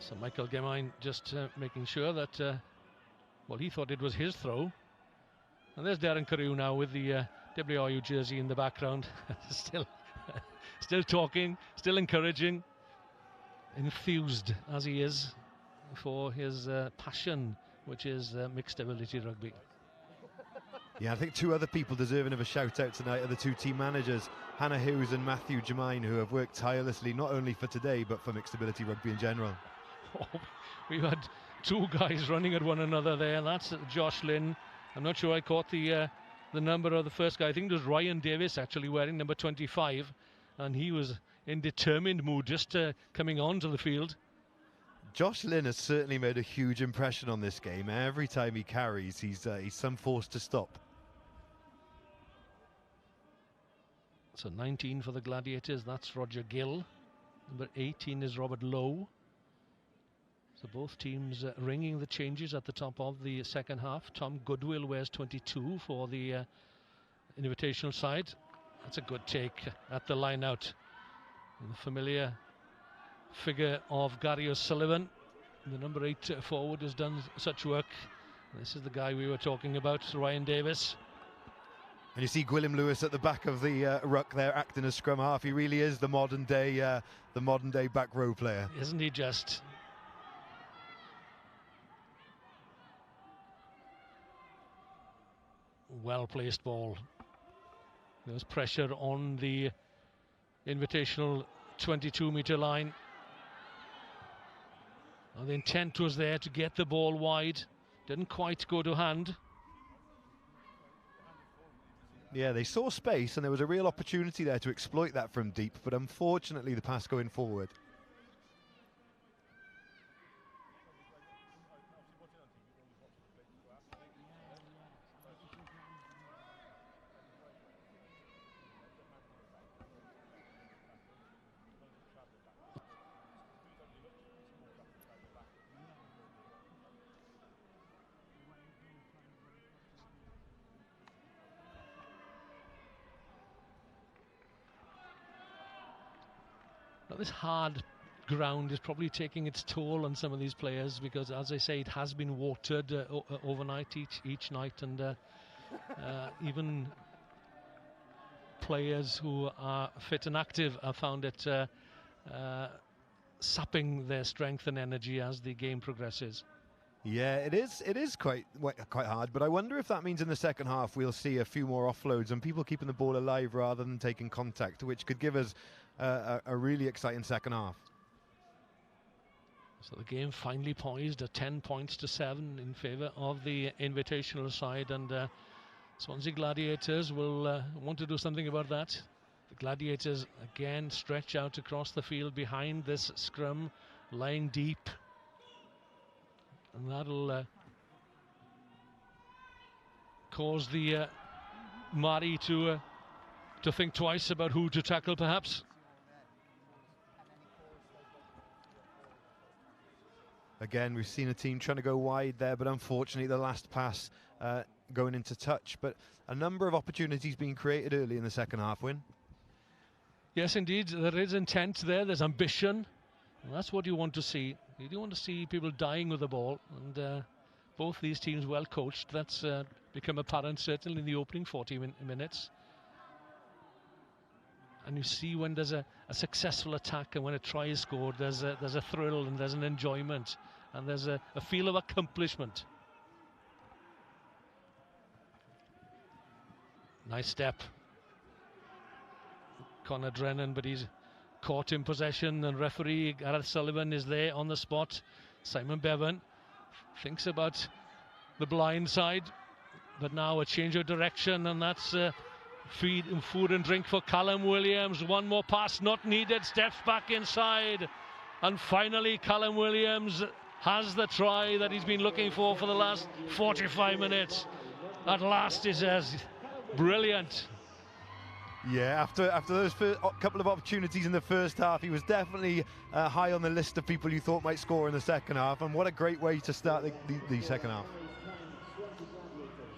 So Michael Gemine just making sure that, well, he thought it was his throw. And there's Darren Carew now with the WRU jersey in the background. still talking, still encouraging, enthused as he is for his passion, which is mixed ability rugby. Yeah, I think two other people deserving of a shout out tonight are the two team managers, Hannah Hughes and Matthew Gemine, who have worked tirelessly not only for today but for mixed ability rugby in general. Oh, we've had two guys running at one another there. That's Josh Lynn. I'm not sure I caught the number of the first guy. I think it was Ryan Davis actually wearing number 25, and he was in determined mood just coming onto the field. Josh Lynn has certainly made a huge impression on this game. Every time he carries, he's some force to stop. So 19 for the Gladiators, that's Roger Gill. Number 18 is Robert Lowe. So both teams ringing the changes at the top of the second half. Tom Goodwill wears 22 for the invitational side. That's a good take at the line out. And the familiar figure of Gary O'Sullivan, the number 8 forward, has done such work. This is the guy we were talking about, Ryan Davis. And you see Gwilym Lewis at the back of the ruck there, acting as scrum half. He really is the modern day back row player, isn't he just? Well placed ball. There was pressure on the invitational 22-meter line. And the intent was there to get the ball wide. Didn't quite go to hand. Yeah, they saw space and there was a real opportunity there to exploit that from deep, but unfortunately the pass going forward. Now, this hard ground is probably taking its toll on some of these players because, as I say, it has been watered overnight each night, and even players who are fit and active have found it sapping their strength and energy as the game progresses. Yeah, it is quite hard, but I wonder if that means in the second half we'll see a few more offloads and people keeping the ball alive rather than taking contact, which could give us a really exciting second half. So the game finally poised at 10 points to 7 in favour of the invitational side, and Swansea Gladiators will want to do something about that. The Gladiators again stretch out across the field behind this scrum, lying deep, and that'll cause the Mari to think twice about who to tackle, perhaps. Again, we've seen a team trying to go wide there, but unfortunately the last pass going into touch. But a number of opportunities being created early in the second half, Win. Yes, indeed, there is intent there, there's ambition. And that's what you want to see. You do want to see people dying with the ball, and both these teams well coached. That's become apparent certainly in the opening 40 minutes. And you see when there's a successful attack and when a try is scored, there's a thrill and there's an enjoyment and there's a feel of accomplishment. Nice step, Conor Drennan, but he's caught in possession, and referee Gareth Sullivan is there on the spot. Simon Bevan thinks about the blind side. But now a change of direction, and that's food and drink for Callum Williams. One more pass not needed, steps back inside, and finally Callum Williams has the try that he's been looking for the last 45 minutes. At last, he says, brilliant. Yeah, after those first couple of opportunities in the first half, he was definitely high on the list of people you thought might score in the second half, and what a great way to start the second half.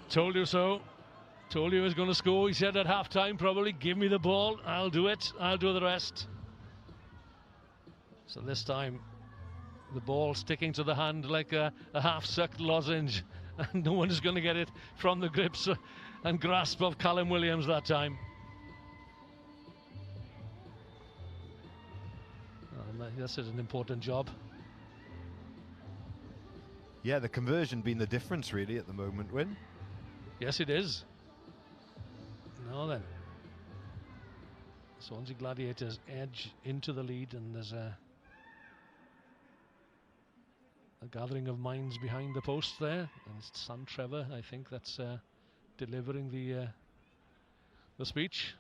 Told you so. Told you he was going to score. He said at half-time, probably, give me the ball, I'll do it, I'll do the rest. So this time, the ball sticking to the hand like a half-sucked lozenge, and no one is going to get it from the grips and grasp of Callum Williams that time. This is an important job. Yeah, the conversion being the difference really at the moment, Wyn. Yes, it is. Now then, Swansea Gladiators edge into the lead, and there's a gathering of minds behind the post there, and it's son Trevor, I think, that's delivering the speech.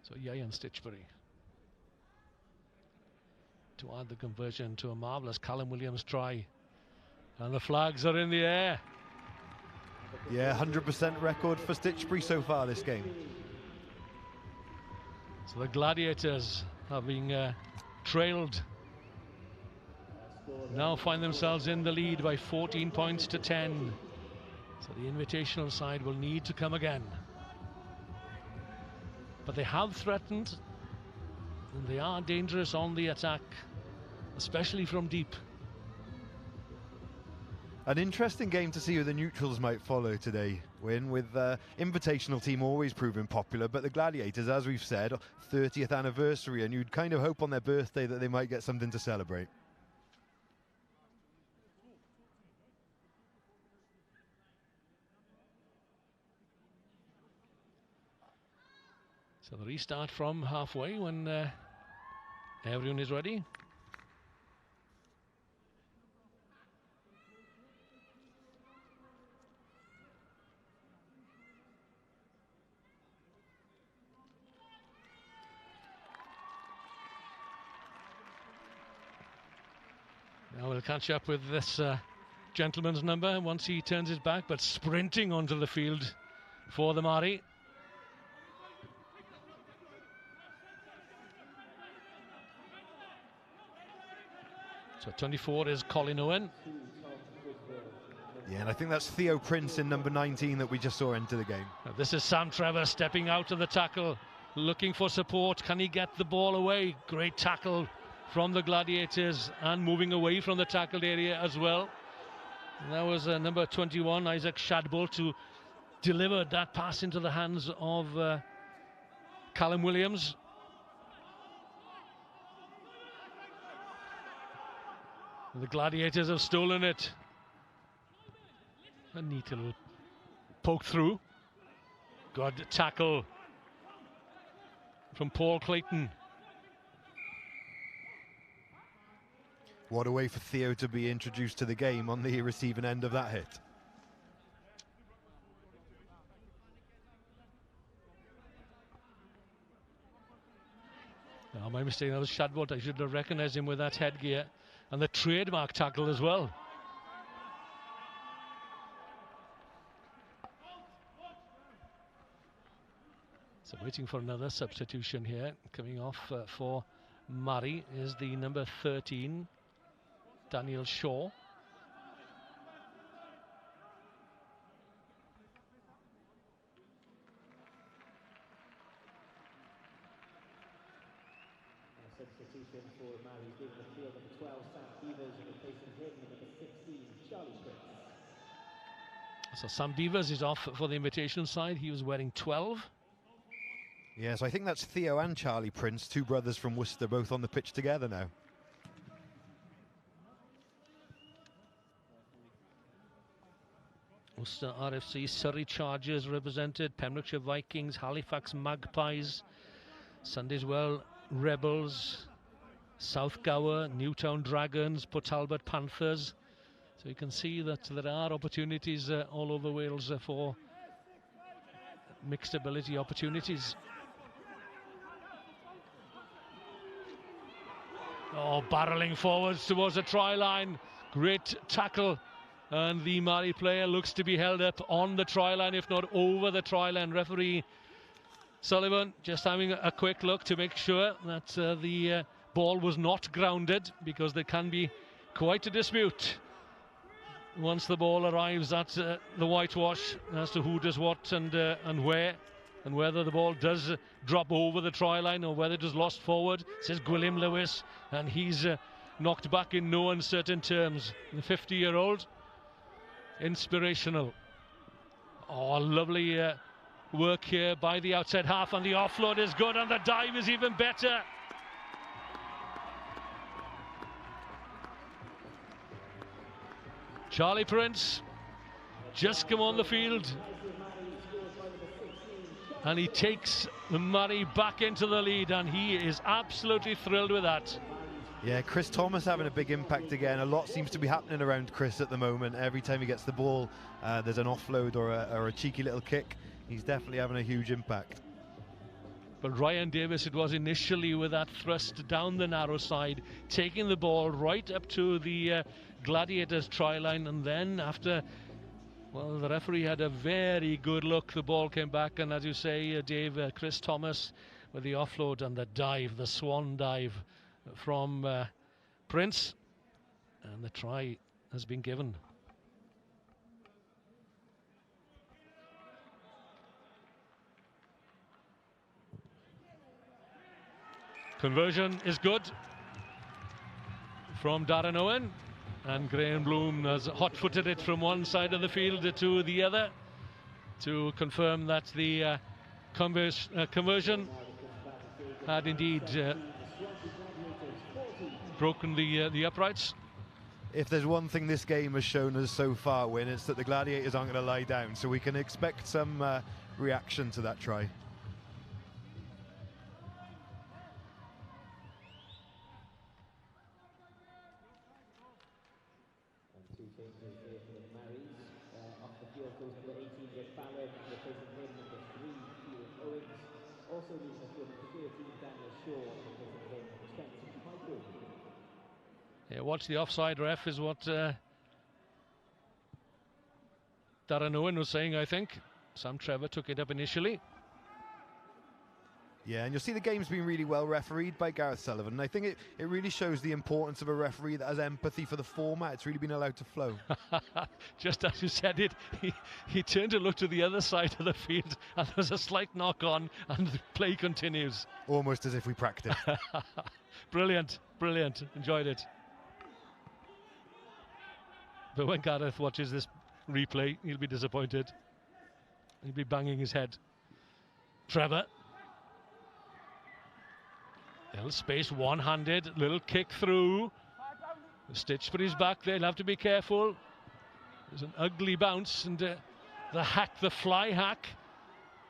So Ian Stitchbury to add the conversion to a marvellous Callum Williams try, and the flags are in the air. Yeah, 100% record for Stitchbury so far this game. So the Gladiators, having trailed, now find themselves in the lead by 14 points to 10. So the invitational side will need to come again. But they have threatened, and they are dangerous on the attack, especially from deep. An interesting game to see who the neutrals might follow today, Wyn, with invitational team always proving popular, but the Gladiators, as we've said, 30th anniversary, and you'd kind of hope on their birthday that they might get something to celebrate. So the restart from halfway when everyone is ready. Now we'll catch up with this gentleman's number once he turns his back, but sprinting onto the field for the Māori. So 24 is Colin Owen. Yeah, and I think that's Theo Prince in number 19 that we just saw enter the game. Now this is Sam Trevor stepping out of the tackle, looking for support. Can he get the ball away? Great tackle from the Gladiators, and moving away from the tackled area as well. And that was number 21, Isaac Shadbolt, to deliver that pass into the hands of Callum Williams. The Gladiators have stolen it. A neat little poke through. Good tackle from Paul Clayton. What a way for Theo to be introduced to the game on the receiving end of that hit. No, my mistake, that was Shadbolt. I should have recognised him with that headgear and the trademark tackle as well. So waiting for another substitution here. Coming off for Murray is the number 13, Daniel Shaw. Substitution for Murray, giving the field number 12, Sam Beavers, and replacing him with number 16, Charlie Prince. So Sam Beavers is off for the invitation side. He was wearing 12. Yeah, so I think that's Theo and Charlie Prince, two brothers from Worcester, both on the pitch together now. Worcester RFC, Surrey Chargers represented, Pembrokeshire Vikings, Halifax Magpies, Sunday's Well Rebels, South Gower, Newtown Dragons, Port Talbot Panthers. So you can see that there are opportunities all over Wales for mixed ability opportunities. Oh, barreling forwards towards the try line. Great tackle. And the Mali player looks to be held up on the try line, if not over the try line. Referee Sullivan just having a quick look to make sure that the ball was not grounded, because there can be quite a dispute once the ball arrives at the whitewash as to who does what and where, and whether the ball does drop over the try line or whether it is lost forward, says Gwilym Lewis, and he's knocked back in no uncertain terms. The 50-year-old, inspirational. Oh, lovely work here by the outside half, and the offload is good, and the dive is even better. Charlie Prince just come on the field, and he takes the Murray back into the lead, and he is absolutely thrilled with that. Yeah, Chris Thomas having a big impact again. A lot seems to be happening around Chris at the moment. Every time he gets the ball, there's an offload or a cheeky little kick. He's definitely having a huge impact. But Ryan Davis, it was initially with that thrust down the narrow side, taking the ball right up to the Gladiators try line, and then after, well, the referee had a very good look, the ball came back, and as you say, Dave, Chris Thomas with the offload and the dive, the swan dive from Prince, and the try has been given. Conversion is good from Darren Owen, and Graham Bloom has hot-footed it from one side of the field to the other to confirm that the conversion had indeed broken the uprights. If there's one thing this game has shown us so far, Win, it's that the Gladiators aren't going to lie down, so we can expect some reaction to that try. Yeah, watch the offside ref is what Darren Owen was saying, I think. Sam Trevor took it up initially. Yeah, and you'll see the game's been really well refereed by Gareth Sullivan, and I think it really shows the importance of a referee that has empathy for the format. It's really been allowed to flow. Just as you said it, he turned to look to the other side of the field, and there's a slight knock on, and the play continues. Almost as if we practiced. Brilliant, brilliant. Enjoyed it. But when Gareth watches this replay, he'll be disappointed. He'll be banging his head. Trevor. Little space, one-handed, little kick through. Stitch for his back there, he'll have to be careful. There's an ugly bounce, and the hack, the fly hack.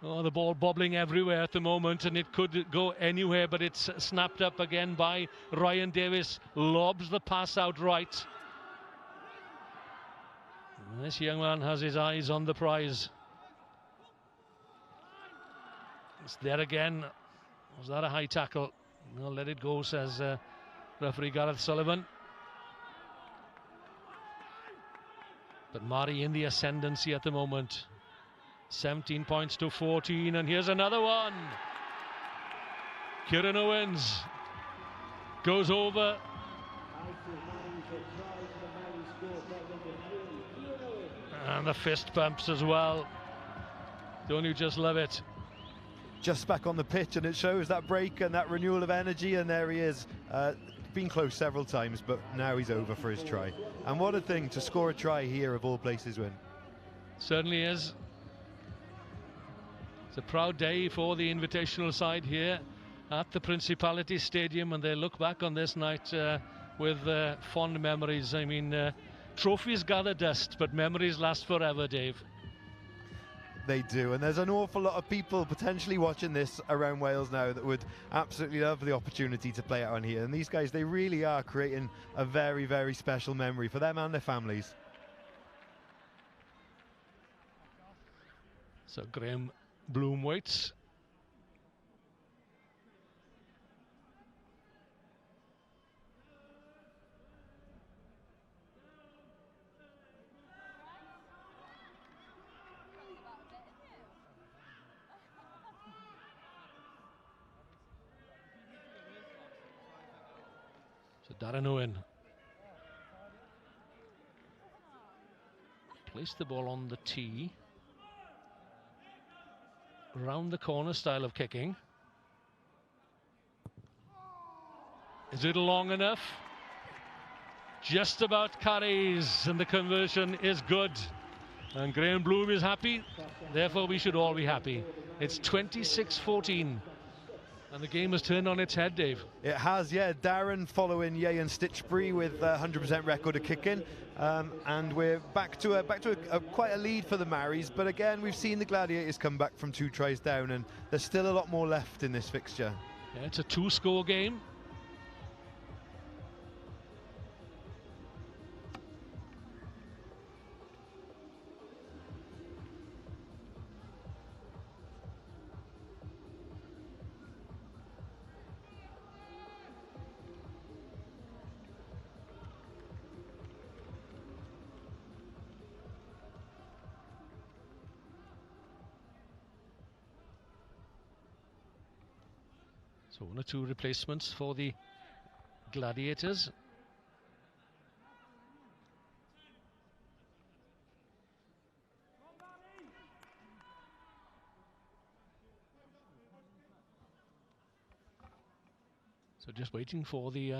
Oh, the ball bobbling everywhere at the moment, and it could go anywhere, but it's snapped up again by Ryan Davis. Lobs the pass out right. And this young man has his eyes on the prize. It's there again. Was that a high tackle? No, let it go, says referee Gareth Sullivan. But Murray in the ascendancy at the moment. 17 points to 14, and here's another one. Kieran Owens goes over. And the fist bumps as well. Don't you just love it? Just back on the pitch, and it shows that break and that renewal of energy, and there he is. Been close several times, but now he's over for his try. And what a thing to score a try here of all places, Win. Certainly is. It's a proud day for the invitational side here at the Principality Stadium, and they look back on this night with fond memories. I mean, trophies gather dust, but memories last forever, Dave. They do, and there's an awful lot of people potentially watching this around Wales now that would absolutely love the opportunity to play it on here. And these guys, they really are creating a very, very special memory for them and their families. So Graham Bloom waits. So Darren Owen placed the ball on the tee. Round the corner style of kicking. Is it long enough? Just about carries, and the conversion is good. And Graham Bloom is happy, therefore we should all be happy. It's 26-14. And the game has turned on its head, Dave. It has, yeah. Darren following Ieuan Stitchbury with a 100% record of kicking. And we're back to quite a lead for the Maris. But again, we've seen the Gladiators come back from 2 tries down, and there's still a lot more left in this fixture. Yeah, it's a 2-score game. So 1 or 2 replacements for the Gladiators. So just waiting for the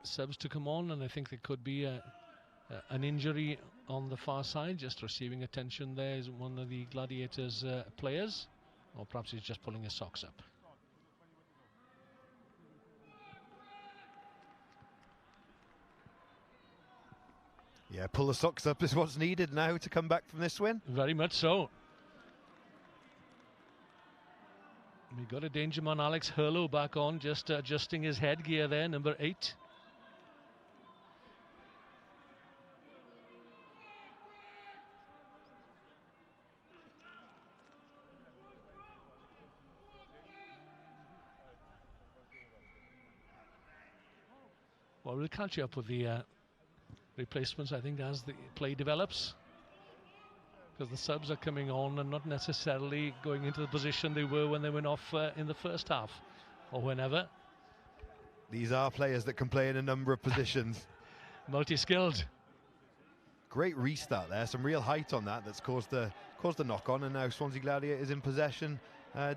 subs to come on, and I think there could be an injury on the far side. Just receiving attention there is one of the Gladiators players, or perhaps he's just pulling his socks up. Yeah, pull the socks up is what's needed now to come back from this win. Very much so. We got a danger man, Alex Hurlo, back on, just adjusting his headgear there, number 8. Well, we'll catch you up with the replacements, I think, as the play develops, because the subs are coming on and not necessarily going into the position they were when they went off in the first half or whenever. These are players that can play in a number of positions. Multi-skilled. Great restart there, some real height on that that's caused the knock-on, and now Swansea Gladiators in possession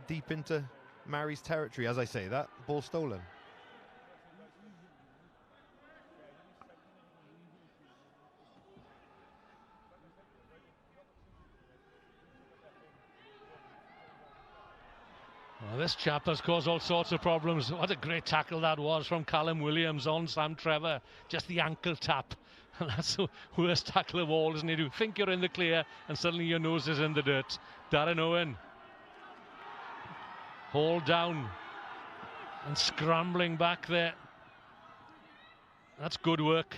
deep into Mary's territory. As I say that, ball stolen. Well, this chap has caused all sorts of problems. What a great tackle that was from Callum Williams on Sam Trevor. Just the ankle tap. And that's the worst tackle of all, isn't it? You think you're in the clear and suddenly your nose is in the dirt. Darren Owen. Hauled down and scrambling back there. That's good work.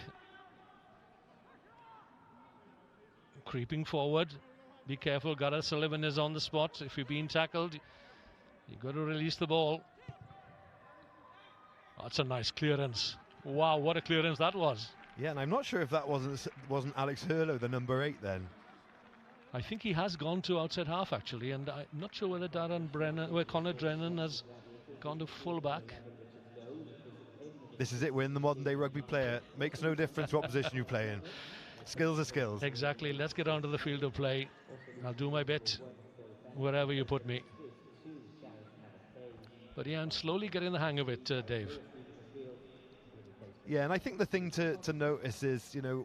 Creeping forward. Be careful, Gareth Sullivan is on the spot. If you're being tackled, you've got to release the ball. That's a nice clearance. Wow, what a clearance that was. Yeah, and I'm not sure if that wasn't Alex Hurlo, the number 8 then. I think he has gone to outside half actually, and I'm not sure whether Conor Drennan has gone to full back. This is it, we're in the modern day rugby player. Makes no difference what position you play in. Skills are skills. Exactly, let's get onto the field of play. I'll do my bit wherever you put me. But yeah, I'm slowly getting the hang of it, Dave. Yeah, and I think the thing to notice is, you know,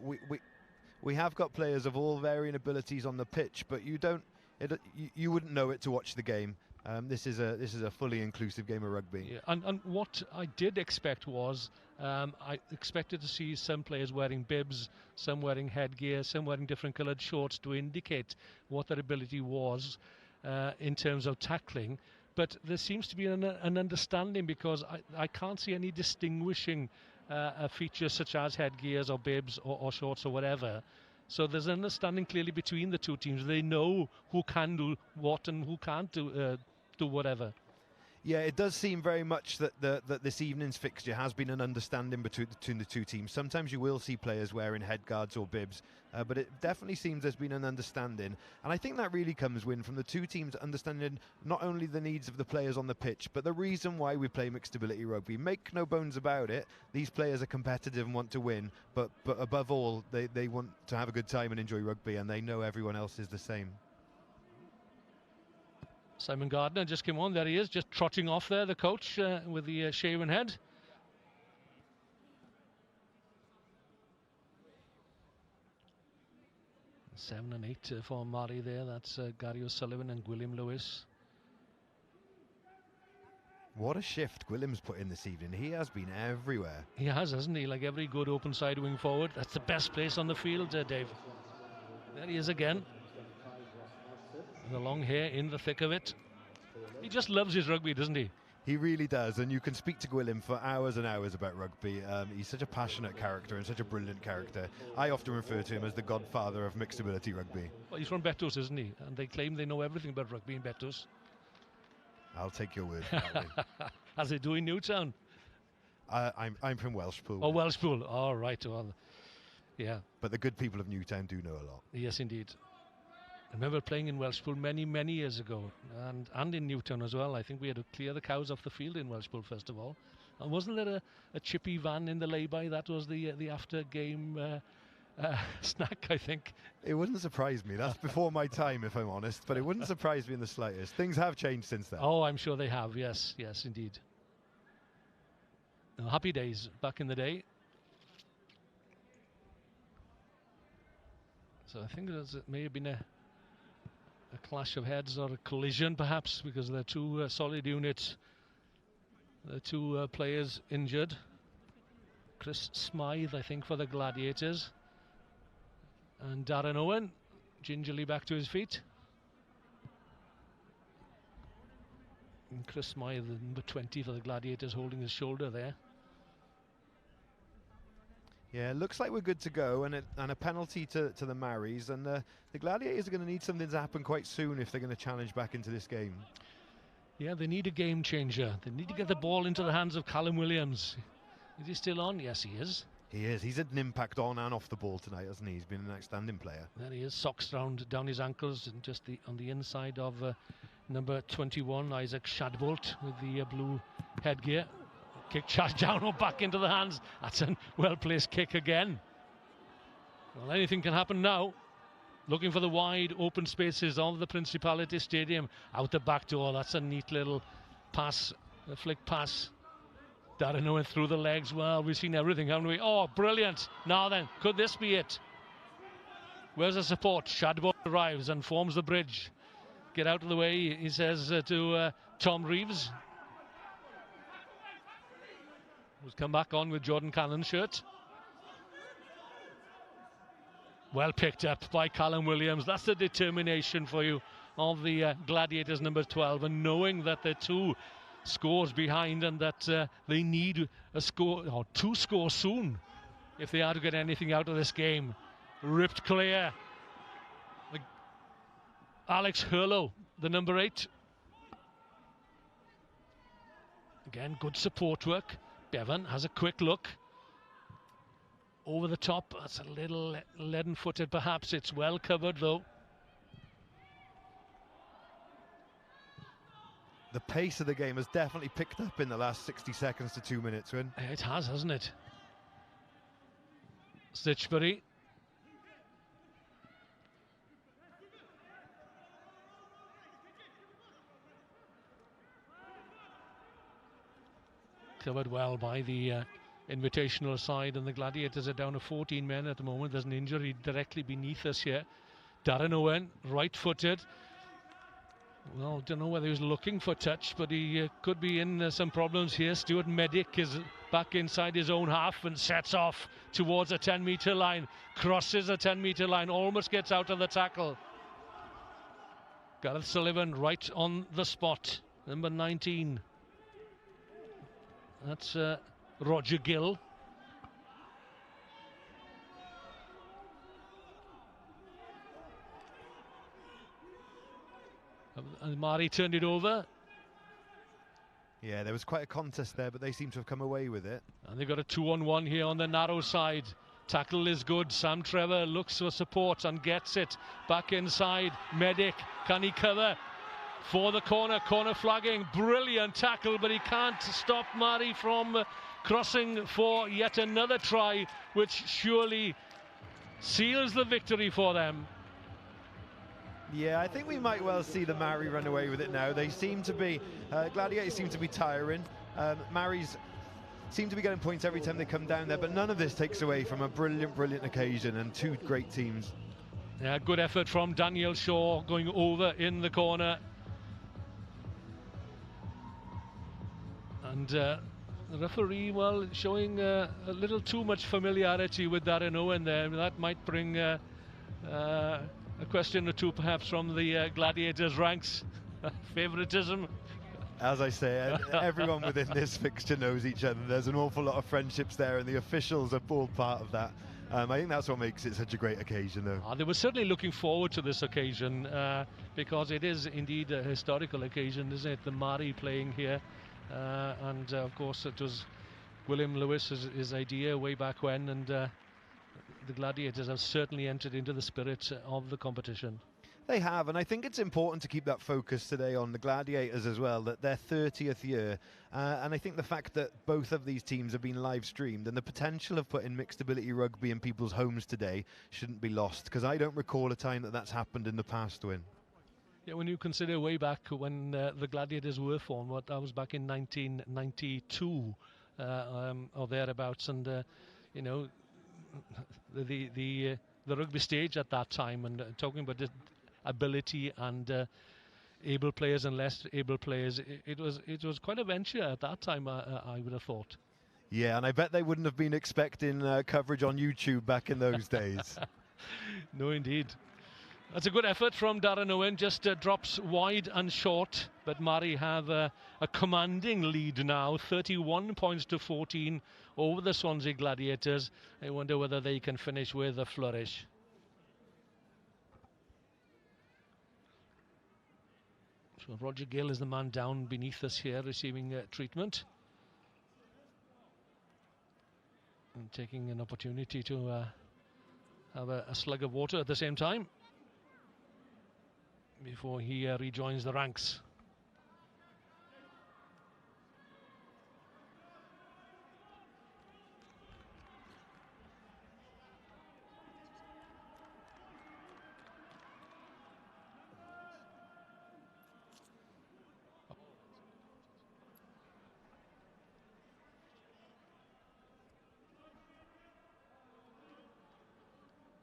we have got players of all varying abilities on the pitch, but you wouldn't know it to watch the game. This is a fully inclusive game of rugby. Yeah, and what I did expect was I expected to see some players wearing bibs, some wearing headgear, some wearing different coloured shorts to indicate what their ability was in terms of tackling. But there seems to be an understanding, because I can't see any distinguishing features such as headgears or bibs or shorts or whatever. So there's an understanding clearly between the two teams. They know who can do what and who can't do whatever. Yeah, it does seem very much that that this evening's fixture has been an understanding between the two teams. Sometimes you will see players wearing headguards or bibs, but it definitely seems there's been an understanding. And I think that really comes from the two teams understanding not only the needs of the players on the pitch, but the reason why we play mixed ability rugby. Make no bones about it, these players are competitive and want to win, but above all, they want to have a good time and enjoy rugby, and they know everyone else is the same. Simon Gardner just came on. There he is, just trotting off there, the coach, with the shaven head. Seven and 8 for Murray there. That's Gary O'Sullivan and Gwilym Lewis. What a shift Gwilym's put in this evening. He has been everywhere. He has, hasn't he? Like every good open side wing forward. That's the best place on the field, Dave. There he is again. The long hair in the thick of it. He just loves his rugby, doesn't he? He really does, and you can speak to Gwilym for hours and hours about rugby. He's such a passionate character and such a brilliant character. I often refer to him as the godfather of mixed ability rugby. Well, he's from Betos, isn't he? And they claim they know everything about rugby in Betos. I'll take your word for that. As they do in Newtown. I'm from Welshpool. Oh, Welshpool. All right. Well, yeah. But the good people of Newtown do know a lot. Yes, indeed. I remember playing in Welshpool many years ago, and in Newtown as well. I think we had to clear the cows off the field in Welshpool first of all. And wasn't there a chippy van in the lay-by? That was the after-game snack, I think. It wouldn't surprise me. That's before my time, if I'm honest. But it wouldn't surprise me in the slightest. Things have changed since then. Oh, I'm sure they have. Yes, indeed. No, happy days back in the day. So I think it may have been a clash of heads or a collision, perhaps, because they're two solid units. The two players injured. Chris Smythe, I think, for the Gladiators. And Darren Owen, gingerly back to his feet. And Chris Smythe, number 20 for the Gladiators, holding his shoulder there. Yeah, it looks like we're good to go, and a penalty to the Maoris, and the Gladiators are going to need something to happen quite soon if they're going to challenge back into this game. Yeah, they need a game changer. They need to get the ball into the hands of Callum Williams. Is he still on? Yes, he is. He is. He's had an impact on and off the ball tonight, hasn't he? He's been an outstanding player. There he is, socks down his ankles, and just on the inside of number 21, Isaac Shadbolt, with the blue headgear. Kick charge down or back into the hands. That's a well-placed kick again. Well, anything can happen now. Looking for the wide open spaces of the Principality Stadium. Out the back door. That's a neat little pass, a flick pass. Darren Owen through the legs. Well, we've seen everything, haven't we? Oh, brilliant. Now then, could this be it? Where's the support? Shadbolt arrives and forms the bridge. Get out of the way, he says to Tom Reeves, who's come back on with Jordan Cannon's shirt. Well picked up by Callum Williams. That's the determination for you of the Gladiators, number 12, and knowing that they're 2 scores behind and that they need a score or 2 scores soon if they are to get anything out of this game. Ripped clear. Alex Hurlo, the number 8. Again, good support work. Bevan has a quick look. Over the top, that's a little leaden-footed perhaps. It's well covered though. The pace of the game has definitely picked up in the last 60 seconds to 2 minutes, Wyn. It has, hasn't it? Stitchbury. Covered well by the invitational side, and the Gladiators are down to 14 men at the moment. There's an injury directly beneath us here. Darren Owen, right-footed. Well, don't know whether he was looking for touch, but he could be in some problems here. Stuart Medic is back inside his own half and sets off towards a 10-metre line, crosses a 10-metre line, almost gets out of the tackle. Gareth Sullivan right on the spot, number 19. That's Roger Gill. And Mari turned it over. Yeah, there was quite a contest there, but they seem to have come away with it. And they've got a 2-on-1 here on the narrow side. Tackle is good. Sam Trevor looks for support and gets it. Back inside. Medic, can he cover for the corner? Corner flagging. Brilliant tackle, but he can't stop Mari from crossing for yet another try, which surely seals the victory for them. Yeah, I think we might well see the Mari run away with it now. They seem to be, Gladiators seem to be tiring. Maris seem to be getting points every time they come down there, but none of this takes away from a brilliant, brilliant occasion and two great teams. Yeah, good effort from Daniel Shaw going over in the corner. And the referee, well, showing a little too much familiarity with Darren Owen there. That might bring a question or two perhaps from the Gladiators ranks. Favoritism. As I say, everyone within this fixture knows each other. There's an awful lot of friendships there, and the officials are all part of that. I think that's what makes it such a great occasion, though. They were certainly looking forward to this occasion because it is indeed a historical occasion, isn't it? The Mari playing here, and of course it was William Lewis's idea way back when, and the Gladiators have certainly entered into the spirit of the competition. They have, and I think it's important to keep that focus today on the Gladiators as well, that their 30th year, and I think the fact that both of these teams have been live streamed and the potential of putting mixed ability rugby in people's homes today shouldn't be lost, because I don't recall a time that that's happened in the past, Win. Yeah, when you consider way back when the Gladiators were formed, that was back in 1992 or thereabouts, and you know, the rugby stage at that time, and talking about the ability and able players and less able players, it was quite a venture at that time, I would have thought. Yeah, and I bet they wouldn't have been expecting coverage on YouTube back in those days. No, indeed. That's a good effort from Darren Owen, just drops wide and short, but Mari have a commanding lead now, 31 points to 14 over the Swansea Gladiators. I wonder whether they can finish with a flourish. So Roger Gill is the man down beneath us here, receiving treatment. And taking an opportunity to have a slug of water at the same time before he rejoins the ranks.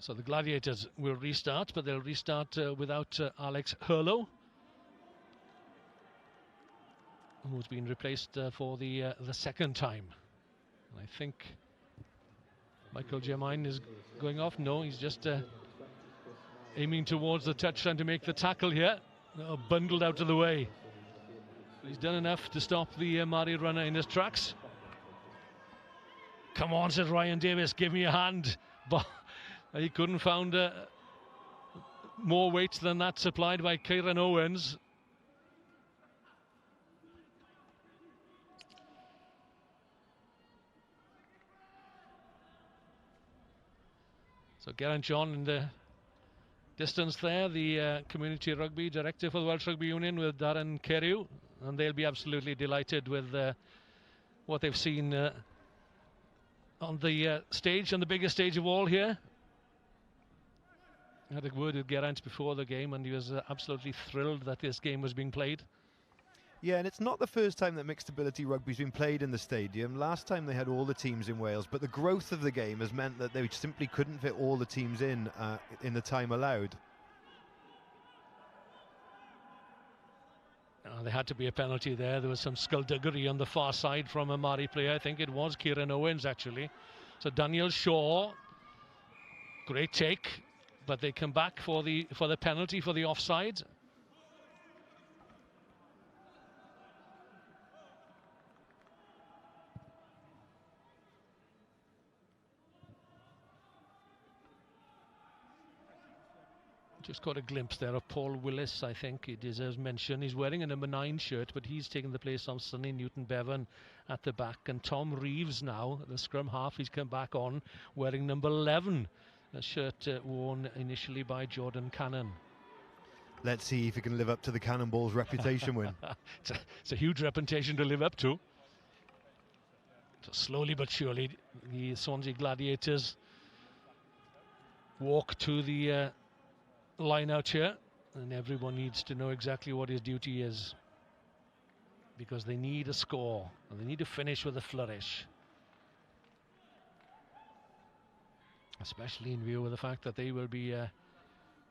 So the Gladiators will restart, but they'll restart without Alex Hurlow, who's been replaced for the second time. And I think Michael Germain is going off. No, he's just aiming towards the touch, trying to make the tackle here. Bundled out of the way. He's done enough to stop the Mari runner in his tracks. Come on, says Ryan Davis, give me a hand. But he couldn't find more weight than that supplied by Kieran Owens. So Geraint John in the distance there, the Community Rugby Director for the Welsh Rugby Union with Darren Carew, and they'll be absolutely delighted with what they've seen on the stage, on the biggest stage of all here. I had a word with Geraint before the game, and he was absolutely thrilled that this game was being played. Yeah, and it's not the first time that mixed ability rugby's been played in the stadium. Last time they had all the teams in Wales, but the growth of the game has meant that they simply couldn't fit all the teams in the time allowed. There had to be a penalty there. There was some skullduggery on the far side from a Mari player. I think it was Kieran Owens, actually. So Daniel Shaw, great take, but they come back for the penalty for the offside. Just got a glimpse there of Paul Willis. I think he deserves mention. He's wearing a number 9 shirt, but he's taken the place of Sonny Newton-Bevan at the back. And Tom Reeves now, the scrum half, he's come back on wearing number 11, a shirt worn initially by Jordan Cannon. Let's see if he can live up to the Cannonball's reputation win. It's a huge reputation to live up to. So slowly but surely, the Swansea Gladiators walk to the line out here, and everyone needs to know exactly what his duty is, because they need a score and they need to finish with a flourish, especially in view of the fact that they will be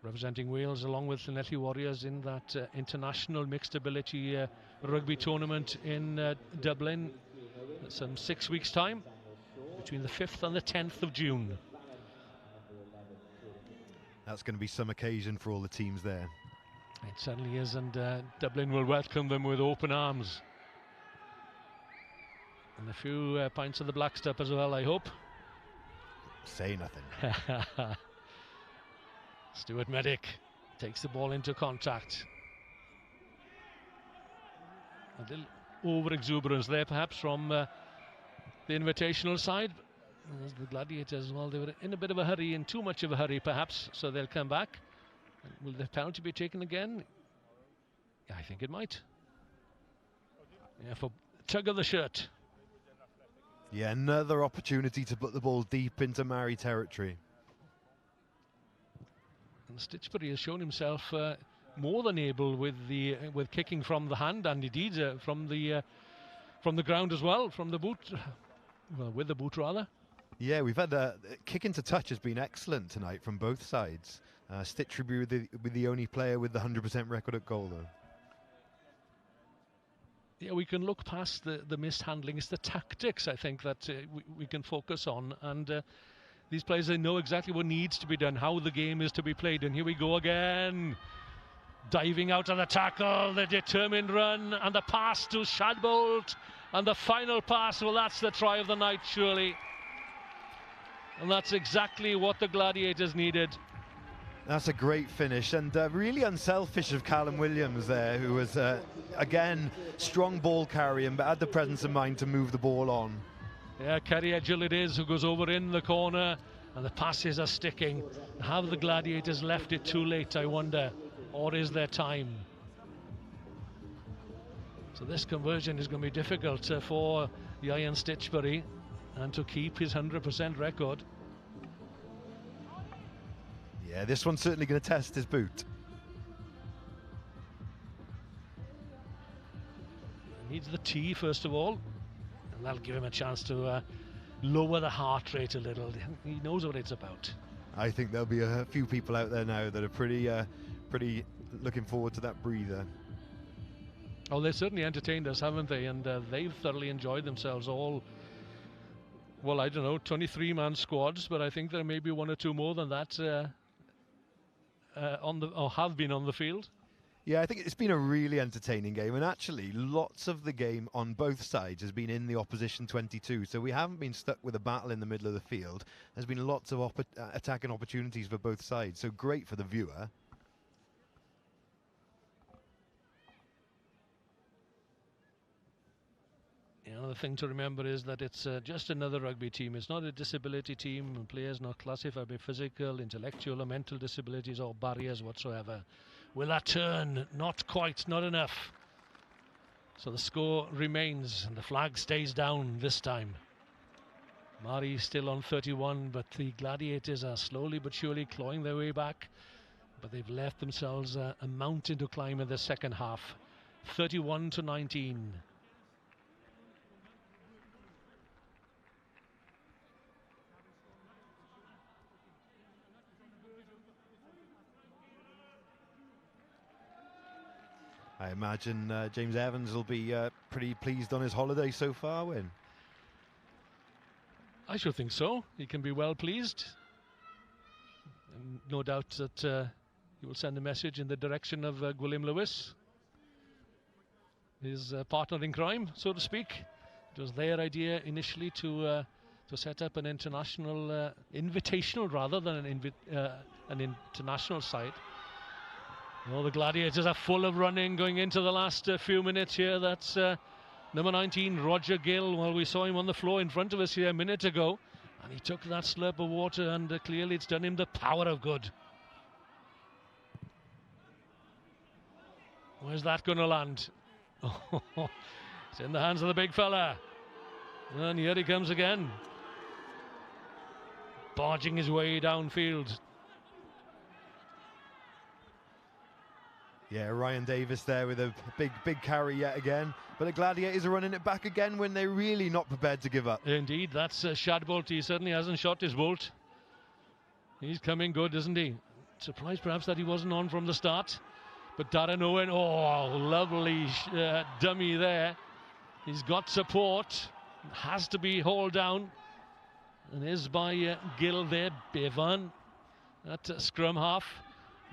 representing Wales along with the Llanelli Warriors in that international mixed ability rugby tournament in Dublin some 6 weeks time, between the 5th and the 10th of June. That's going to be some occasion for all the teams there. It certainly is, and Dublin will welcome them with open arms. And a few pints of the black stuff as well, I hope. Say nothing. Stuart Medic takes the ball into contact. A little over-exuberance there, perhaps, from the invitational side. As the Gladiators, well, they were in a bit of a hurry, in too much of a hurry perhaps, so they'll come back. And will the penalty be taken again? Yeah, I think it might. Yeah, for tug of the shirt. Yeah, another opportunity to put the ball deep into Mari territory. And Stitchbury has shown himself more than able with kicking from the hand, and indeed from the ground as well, from the boot, well, with the boot rather. Yeah, we've had a kick into touch has been excellent tonight from both sides. Stitchbury with the only player with the 100% record at goal, though. Yeah, we can look past the mishandling. It's the tactics, I think, that we can focus on. And these players, they know exactly what needs to be done, how the game is to be played. And here we go again. Diving out of the tackle, the determined run, and the pass to Shadbolt. And the final pass, well, that's the try of the night, surely. And that's exactly what the Gladiators needed. That's a great finish, and really unselfish of Callum Williams there, who was, again, strong ball carrying, but had the presence of mind to move the ball on. Yeah, Kerry Edgell it is, who goes over in the corner, and the passes are sticking. Have the Gladiators left it too late, I wonder, or is there time? So this conversion is going to be difficult for Ian Stitchbury, and to keep his 100% record. Yeah, this one's certainly going to test his boot. He needs the tee first of all, and that'll give him a chance to lower the heart rate a little. He knows what it's about. I think there'll be a few people out there now that are pretty looking forward to that breather. Oh, they've certainly entertained us, haven't they? And they've thoroughly enjoyed themselves all. Well, I don't know, 23-man squads, but I think there may be one or two more than that have been on the field. Yeah, I think it's been a really entertaining game, and actually lots of the game on both sides has been in the opposition 22, so we haven't been stuck with a battle in the middle of the field. There's been lots of attacking opportunities for both sides, so great for the viewer. Another thing to remember is that it's just another rugby team. It's not a disability team, and players not classified by physical, intellectual or mental disabilities or barriers whatsoever. Will that turn? Not quite, not enough. So the score remains and the flag stays down this time. Mari still on 31, but the Gladiators are slowly but surely clawing their way back. But they've left themselves a mountain to climb in the second half. 31-19. I imagine James Evans will be pretty pleased on his holiday so far, Wyn. I should think so. He can be well pleased. And no doubt that he will send a message in the direction of Gwilym Lewis, his partner in crime, so to speak. It was their idea initially to set up an international, invitational rather than an international side. Well, the Gladiators are full of running going into the last few minutes here. That's number 19, Roger Gill. Well, we saw him on the floor in front of us here a minute ago, and he took that slurp of water, and clearly it's done him the power of good. Where's that going to land? It's in the hands of the big fella. And here he comes again, barging his way downfield. Yeah, Ryan Davis there with a big carry yet again. But the Gladiators are running it back again when they're really not prepared to give up. Indeed, that's Shadbolt. He certainly hasn't shot his bolt. He's coming good, isn't he? Surprised perhaps that he wasn't on from the start. But Darren Owen, oh, lovely dummy there. He's got support. Has to be hauled down. And is by Gill there, Bevan at scrum half.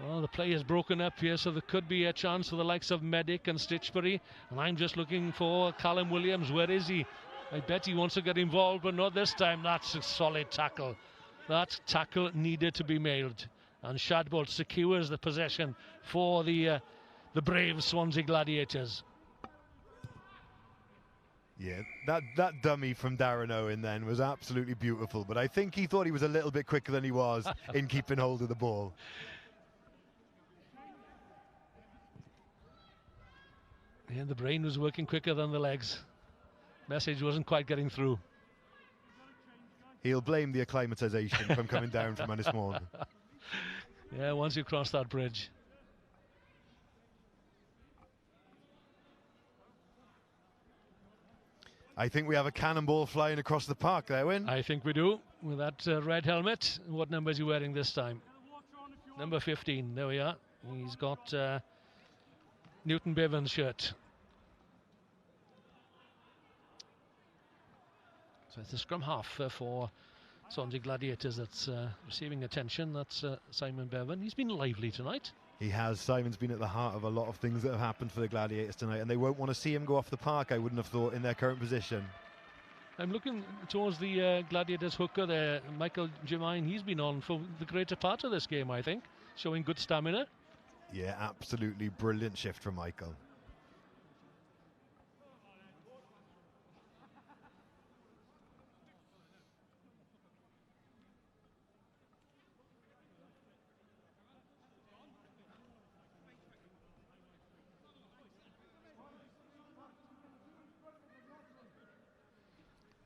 Well, the play is broken up here, so there could be a chance for the likes of Medic and Stitchbury. And I'm just looking for Callum Williams. Where is he? I bet he wants to get involved, but not this time. That's a solid tackle. That tackle needed to be mailed. And Shadbolt secures the possession for the brave Swansea Gladiators. Yeah, that dummy from Darren Owen then was absolutely beautiful, but I think he thought he was a little bit quicker than he was in keeping hold of the ball. Yeah, the brain was working quicker than the legs. Message wasn't quite getting through. He'll blame the acclimatisation from coming down from Ynysmôn. Yeah, once you cross that bridge. I think we have a cannonball flying across the park there, Wyn. I think we do, with that red helmet. What number is he wearing this time? Number 15, there we are. He's got Newton Bevan's shirt. So it's the scrum half for Swansea Gladiators that's receiving attention. That's Simon Bevan. He's been lively tonight. He has. Simon's been at the heart of a lot of things that have happened for the Gladiators tonight, and they won't want to see him go off the park, I wouldn't have thought, in their current position. I'm looking towards the Gladiators hooker there, Michael Jemine. He's been on for the greater part of this game, I think, showing good stamina. Yeah, absolutely brilliant shift from Michael.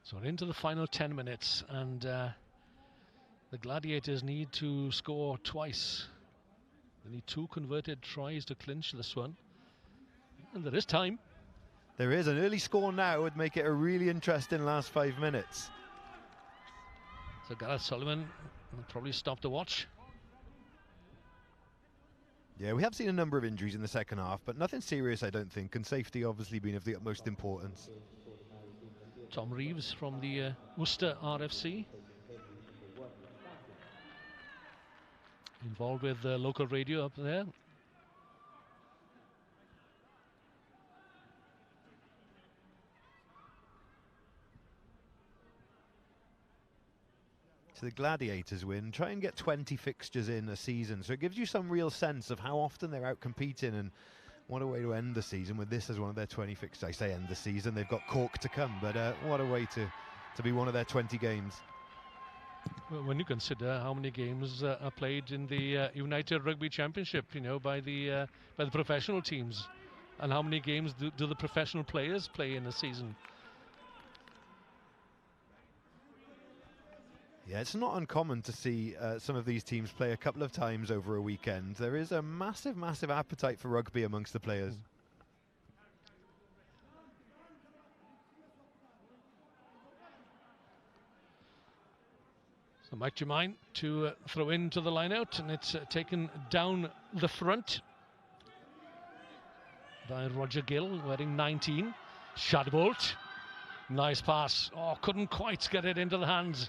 So we're into the final 10 minutes, and the Gladiators need to score twice. They need 2 converted tries to clinch this one. And there is time. There is. An early score now would make it a really interesting last 5 minutes. So Gareth Sullivan will probably stop to watch. Yeah, we have seen a number of injuries in the second half, but nothing serious, I don't think. And safety obviously being of the utmost importance. Tom Reeves from the Worcester RFC, involved with local radio up there. So the Gladiators win, try and get 20 fixtures in a season, so it gives you some real sense of how often they're out competing, and what a way to end the season with this as one of their 20 fixtures. I say end the season, they've got Cork to come, but what a way to be one of their 20 games. Well, when you consider how many games are played in the United Rugby Championship, you know, by the professional teams, and how many games do the professional players play in a season? Yeah, it's not uncommon to see some of these teams play a couple of times over a weekend. There is a massive, massive appetite for rugby amongst the players. So Mike Jemine to throw into the line out, and it's taken down the front by Roger Gill, wearing 19. Shadbolt, nice pass. Oh, couldn't quite get it into the hands.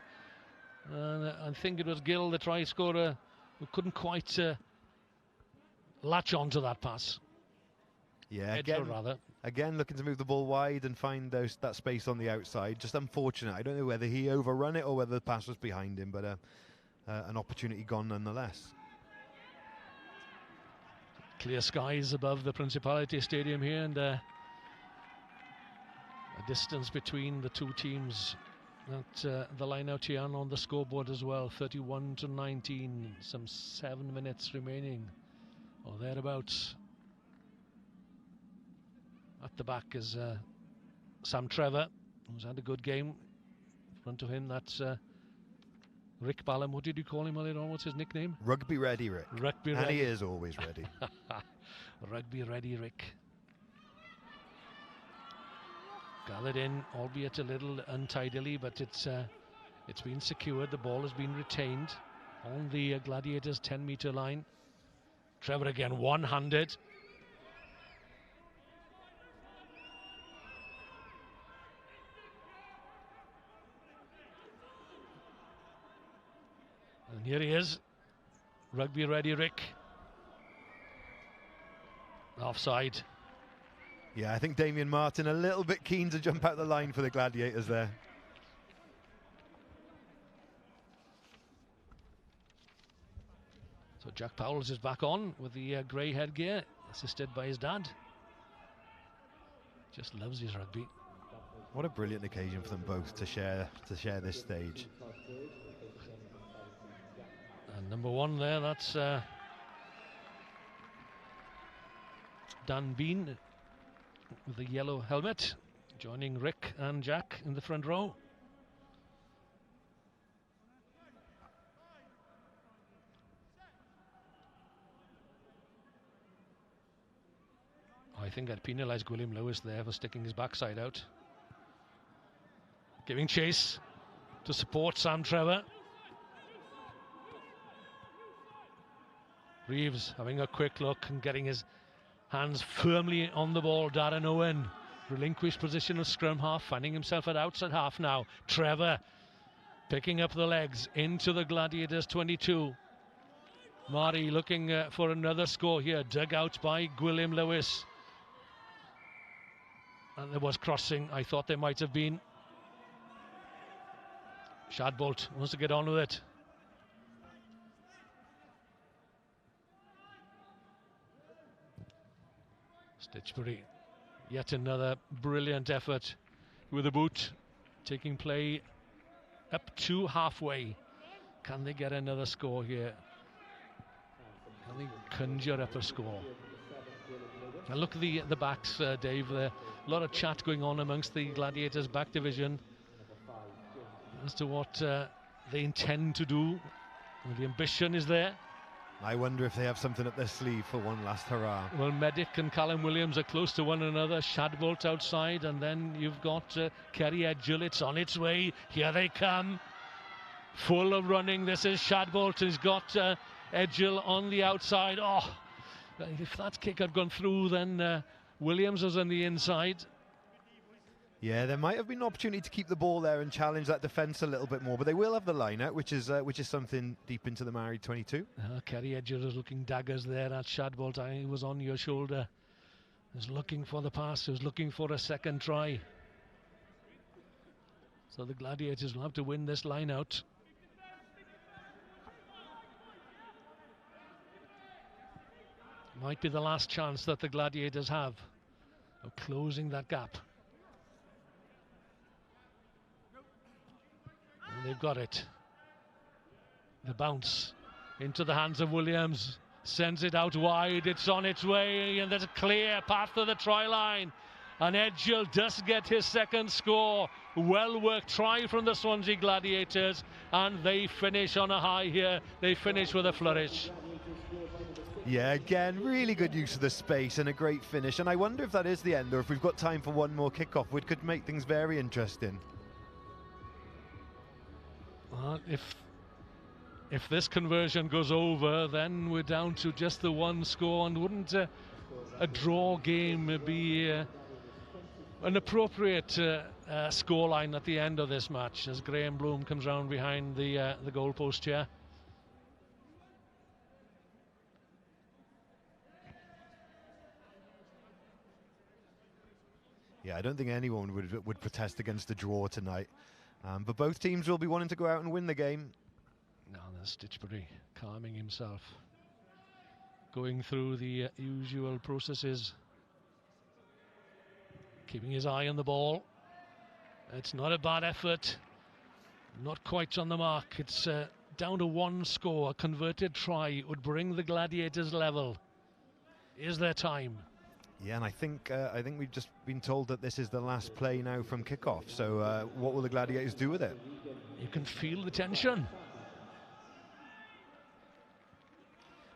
I think it was Gill, the try scorer, who couldn't quite latch on to that pass. Yeah, again looking to move the ball wide and find that space on the outside. Just unfortunate. I don't know whether he overrun it or whether the pass was behind him, but an opportunity gone nonetheless. Clear skies above the Principality Stadium here, and a distance between the two teams. The line out here on the scoreboard as well, 31-19, some 7 minutes remaining, or thereabouts. At the back is Sam Trevor, who's had a good game. In front of him, that's Rick Ballum. What did you call him earlier on? What's his nickname? Rugby Ready Rick. Rugby Ready. And he is always ready. Rugby Ready Rick. Gathered in, albeit a little untidily, but it's been secured. The ball has been retained on the Gladiators 10-metre line. Trevor again, one-handed. And here he is, Rugby Ready Rick. Offside. Yeah, I think Damien Martin a little bit keen to jump out the line for the Gladiators there. So Jack Powells is back on with the grey headgear, assisted by his dad. Just loves his rugby. What a brilliant occasion for them both to share this stage. And number one there, that's Dan Bean with the yellow helmet, joining Rick and Jack in the front row. I think I'd penalise William Lewis there for sticking his backside out. Giving chase to support Sam Trevor. Reeves having a quick look and getting his hands firmly on the ball. Darren Owen, relinquished position of scrum half, finding himself at outside half now. Trevor picking up the legs into the Gladiators 22. Mari looking for another score here, dug out by William Lewis. And there was crossing, I thought there might have been. Shadbolt wants to get on with it. Stitchbury, yet another brilliant effort with the boot, taking play up to halfway. Can they get another score here? Can they conjure up a score? And look at the backs, Dave. There, a lot of chat going on amongst the Gladiators back division as to what they intend to do. And the ambition is there. I wonder if they have something up their sleeve for one last hurrah. Well, Medic and Callum Williams are close to one another. Shadbolt outside, and then you've got Kerry Edgell. It's on its way. Here they come. Full of running. This is Shadbolt. He's got Edgell on the outside. Oh, if that kick had gone through, then Williams was on the inside. Yeah, there might have been an opportunity to keep the ball there and challenge that defence a little bit more, but they will have the line out, which is something deep into the Mari 22. Kerry Edgell was looking daggers there at Shadbolt. He was on your shoulder. He was looking for the pass. He was looking for a second try. So the Gladiators will have to win this line out. Might be the last chance that the Gladiators have of closing that gap. And they've got it. The bounce into the hands of Williams, sends it out wide. It's on its way, and there's a clear path to the try line. And Edgell does get his second score. Well worked try from the Swansea Gladiators, and they finish on a high here. They finish with a flourish. Yeah, again, really good use of the space and a great finish. And I wonder if that is the end, or if we've got time for one more kickoff, which could make things very interesting. If this conversion goes over, then we're down to just the one score, and wouldn't a draw game be an appropriate scoreline at the end of this match as Graham Bloom comes round behind the goalpost here. Yeah, I don't think anyone would protest against the draw tonight, but both teams will be wanting to go out and win the game. Now there's Stitchbury calming himself, going through the usual processes, keeping his eye on the ball. It's not a bad effort, not quite on the mark. It's down to one score. A converted try would bring the Gladiators level. Is there time? Yeah, and I think we've just been told that this is the last play now from kickoff. So what will the Gladiators do with it? You can feel the tension.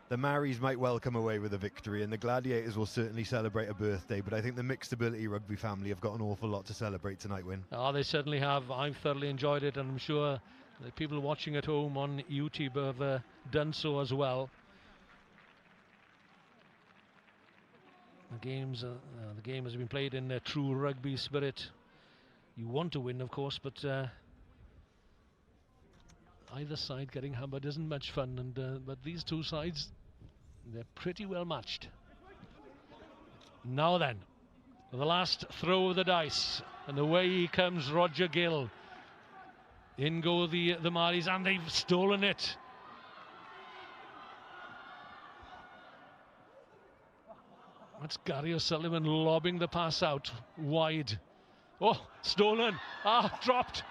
The Maoris might well come away with a victory, and the Gladiators will certainly celebrate a birthday, but I think the Mixed Ability Rugby family have got an awful lot to celebrate tonight, Win. Oh, they certainly have. I've thoroughly enjoyed it, and I'm sure the people watching at home on YouTube have done so as well. The game has been played in true rugby spirit. You want to win, of course, but either side getting hammered isn't much fun. And but these two sides, they're pretty well matched. Now then, the last throw of the dice, and away comes Roger Gill. In go the Maoris, and they've stolen it. That's Gary O'Sullivan lobbing the pass out wide. Oh, stolen. Dropped.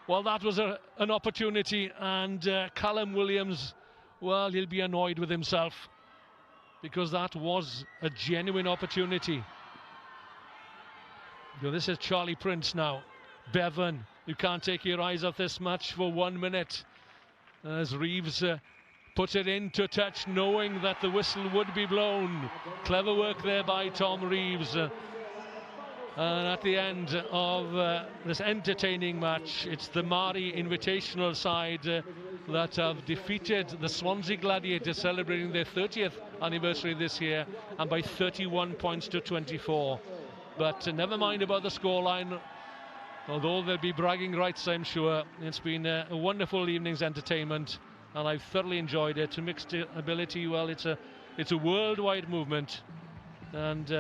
Well, that was an opportunity, and Callum Williams, well, he'll be annoyed with himself because that was a genuine opportunity. This is Charlie Prince now. Bevan, you can't take your eyes off this match for 1 minute. As Reeves puts it into touch, knowing that the whistle would be blown. Clever work there by Tom Reeves. And at the end of this entertaining match, it's the Maori Invitational side that have defeated the Swansea Gladiators, celebrating their 30th anniversary this year, and by 31 points to 24. But never mind about the scoreline, although there'll be bragging rights, I'm sure. It's been a wonderful evening's entertainment, and I've thoroughly enjoyed it. Mixed ability, well, it's a worldwide movement, and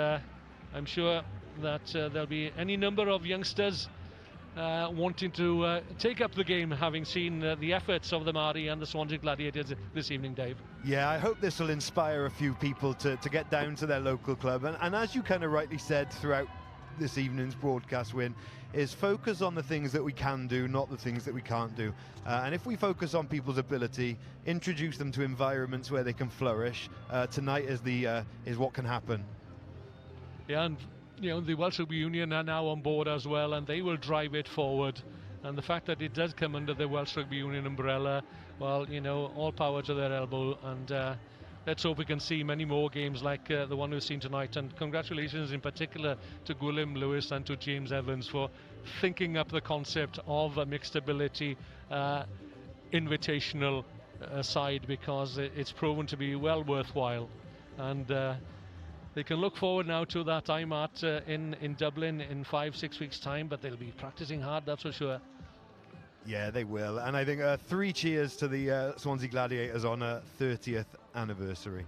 I'm sure that there'll be any number of youngsters wanting to take up the game, having seen the efforts of the Maori and the Swansea Gladiators this evening, Dave. Yeah, I hope this will inspire a few people to get down to their local club. And as you kind of rightly said throughout this evening's broadcast, Win, is focus on the things that we can do, not the things that we can't do. And if we focus on people's ability, introduce them to environments where they can flourish, tonight is what can happen. Yeah, and the Welsh Rugby Union are now on board as well, and they will drive it forward. And the fact that it does come under the Welsh Rugby Union umbrella, well, all power to their elbow. And let's hope we can see many more games like the one we've seen tonight. And congratulations in particular to Gwilym Lewis and to James Evans for thinking up the concept of a mixed ability invitational side, because it's proven to be well worthwhile. And they can look forward now to that time in Dublin in 5-6 weeks' time, but they'll be practicing hard, that's for sure. Yeah, they will. And I think 3 cheers to the Swansea Gladiators on a 30th anniversary.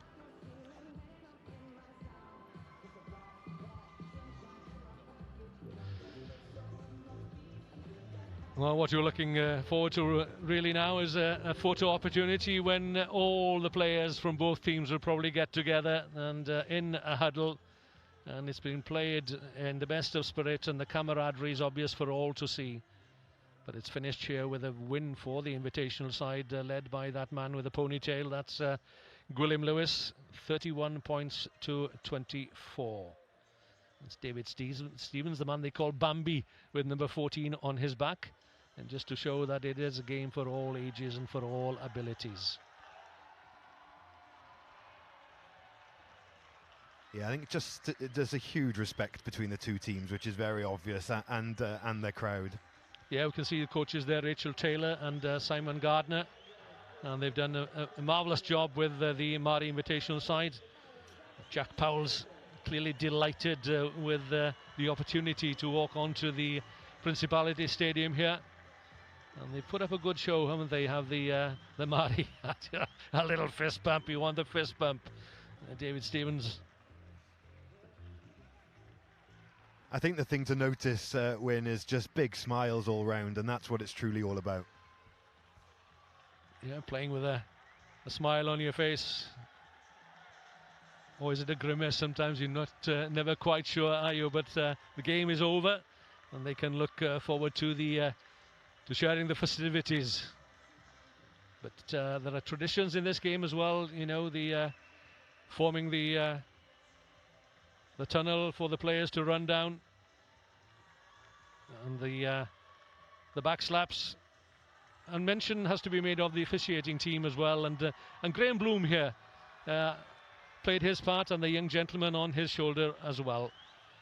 Well, what you're looking forward to really now is a photo opportunity when all the players from both teams will probably get together and in a huddle. And it's been played in the best of spirit, and the camaraderie is obvious for all to see. But it's finished here with a win for the invitational side, led by that man with the ponytail. That's Gwilym Lewis, 31 points to 24. It's David Stevens, the man they call Bambi, with number 14 on his back. And just to show that it is a game for all ages and for all abilities. Yeah, I think there's a huge respect between the two teams, which is very obvious, and their crowd. Yeah, we can see the coaches there, Rachel Taylor and Simon Gardner. And they've done a marvellous job with the Maori Invitational side. Jack Powell's clearly delighted with the opportunity to walk onto the Principality Stadium here. And they put up a good show, haven't they? Have the Mari a little fist bump. You want the fist bump, David Stevens. I think the thing to notice, Wyn, is just big smiles all round, and that's what it's truly all about. Yeah, playing with a smile on your face. Or is it a grimace? Sometimes you're not never quite sure, are you? But the game is over, and they can look forward to the to sharing the festivities. But there are traditions in this game as well. You know, the forming the tunnel for the players to run down, and the back slaps. And mention has to be made of the officiating team as well. And Graham Bloom here played his part, and the young gentleman on his shoulder as well.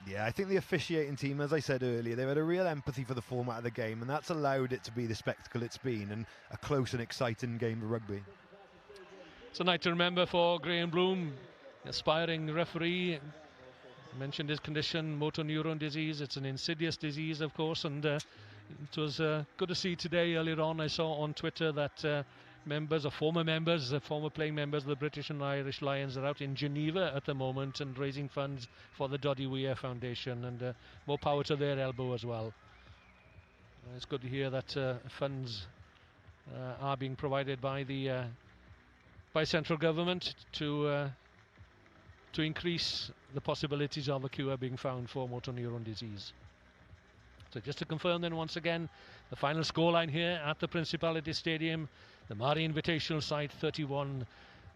Yeah, I think the officiating team, as I said earlier, they've had a real empathy for the format of the game, and that's allowed it to be the spectacle it's been, and a close and exciting game of rugby. It's a night to remember for Graham Bloom, aspiring referee. I mentioned his condition, motor neuron disease. It's an insidious disease, of course, and it was good to see today. Earlier on, I saw on Twitter that members, or former members, former playing members of the British and Irish Lions are out in Geneva at the moment and raising funds for the Doddy Weir Foundation, and more power to their elbow as well. It's good to hear that funds are being provided by the by central government to increase the possibilities of a cure being found for motor neuron disease. So just to confirm then once again, the final scoreline here at the Principality Stadium: the Mari Invitational side 31,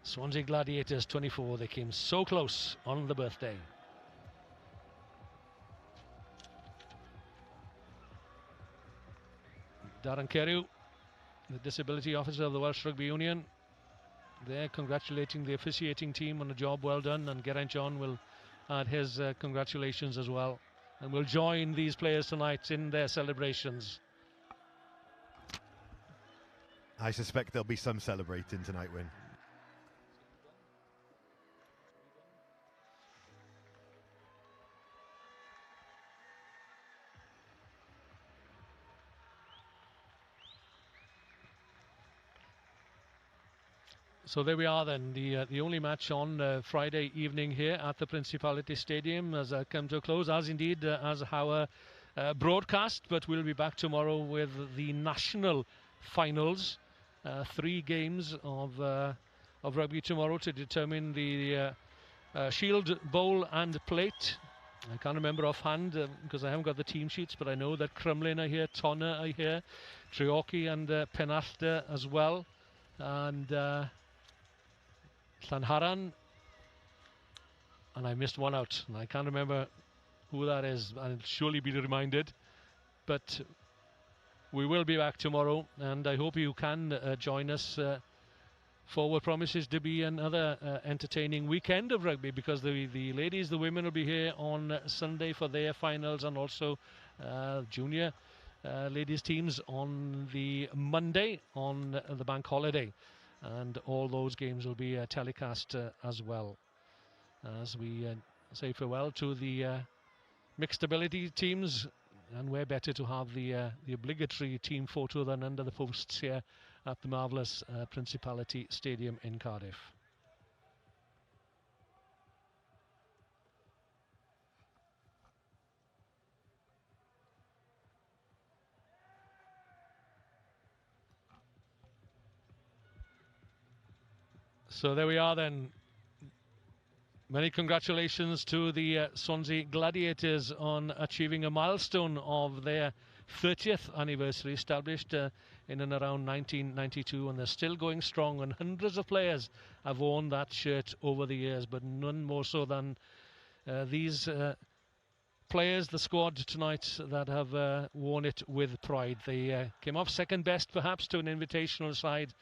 Swansea Gladiators 24. They came so close on the birthday. Darren Carew, the Disability Officer of the Welsh Rugby Union, there congratulating the officiating team on a job well done, and Geraint John will add his congratulations as well, and will join these players tonight in their celebrations. I suspect there'll be some celebrating tonight, Wyn. So there we are then, the only match on Friday evening here at the Principality Stadium has come to a close, as indeed as our broadcast. But we'll be back tomorrow with the national finals. 3 games of rugby tomorrow to determine the Shield, Bowl and Plate. I can't remember offhand because I haven't got the team sheets, but I know that Crumlin are here, Tonner are here, Treorchy and Penallta as well, and Llanharan, and I missed one out, and I can't remember who that is. I'll surely be reminded, but we will be back tomorrow, and I hope you can join us for what promises to be another entertaining weekend of rugby, because the ladies, the women will be here on Sunday for their finals, and also junior ladies teams on the Monday on the bank holiday, and all those games will be telecast as well, as we say farewell to the mixed ability teams. And where better to have the obligatory team photo than under the posts here at the marvellous Principality Stadium in Cardiff. So there we are then. Many congratulations to the Swansea Gladiators on achieving a milestone of their 30th anniversary, established in and around 1992, and they're still going strong, and hundreds of players have worn that shirt over the years, but none more so than these players, the squad tonight, that have worn it with pride. They came off second best perhaps to an invitational side,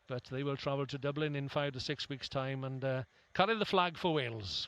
but they will travel to Dublin in 5 to 6 weeks' time and carry the flag for Wales.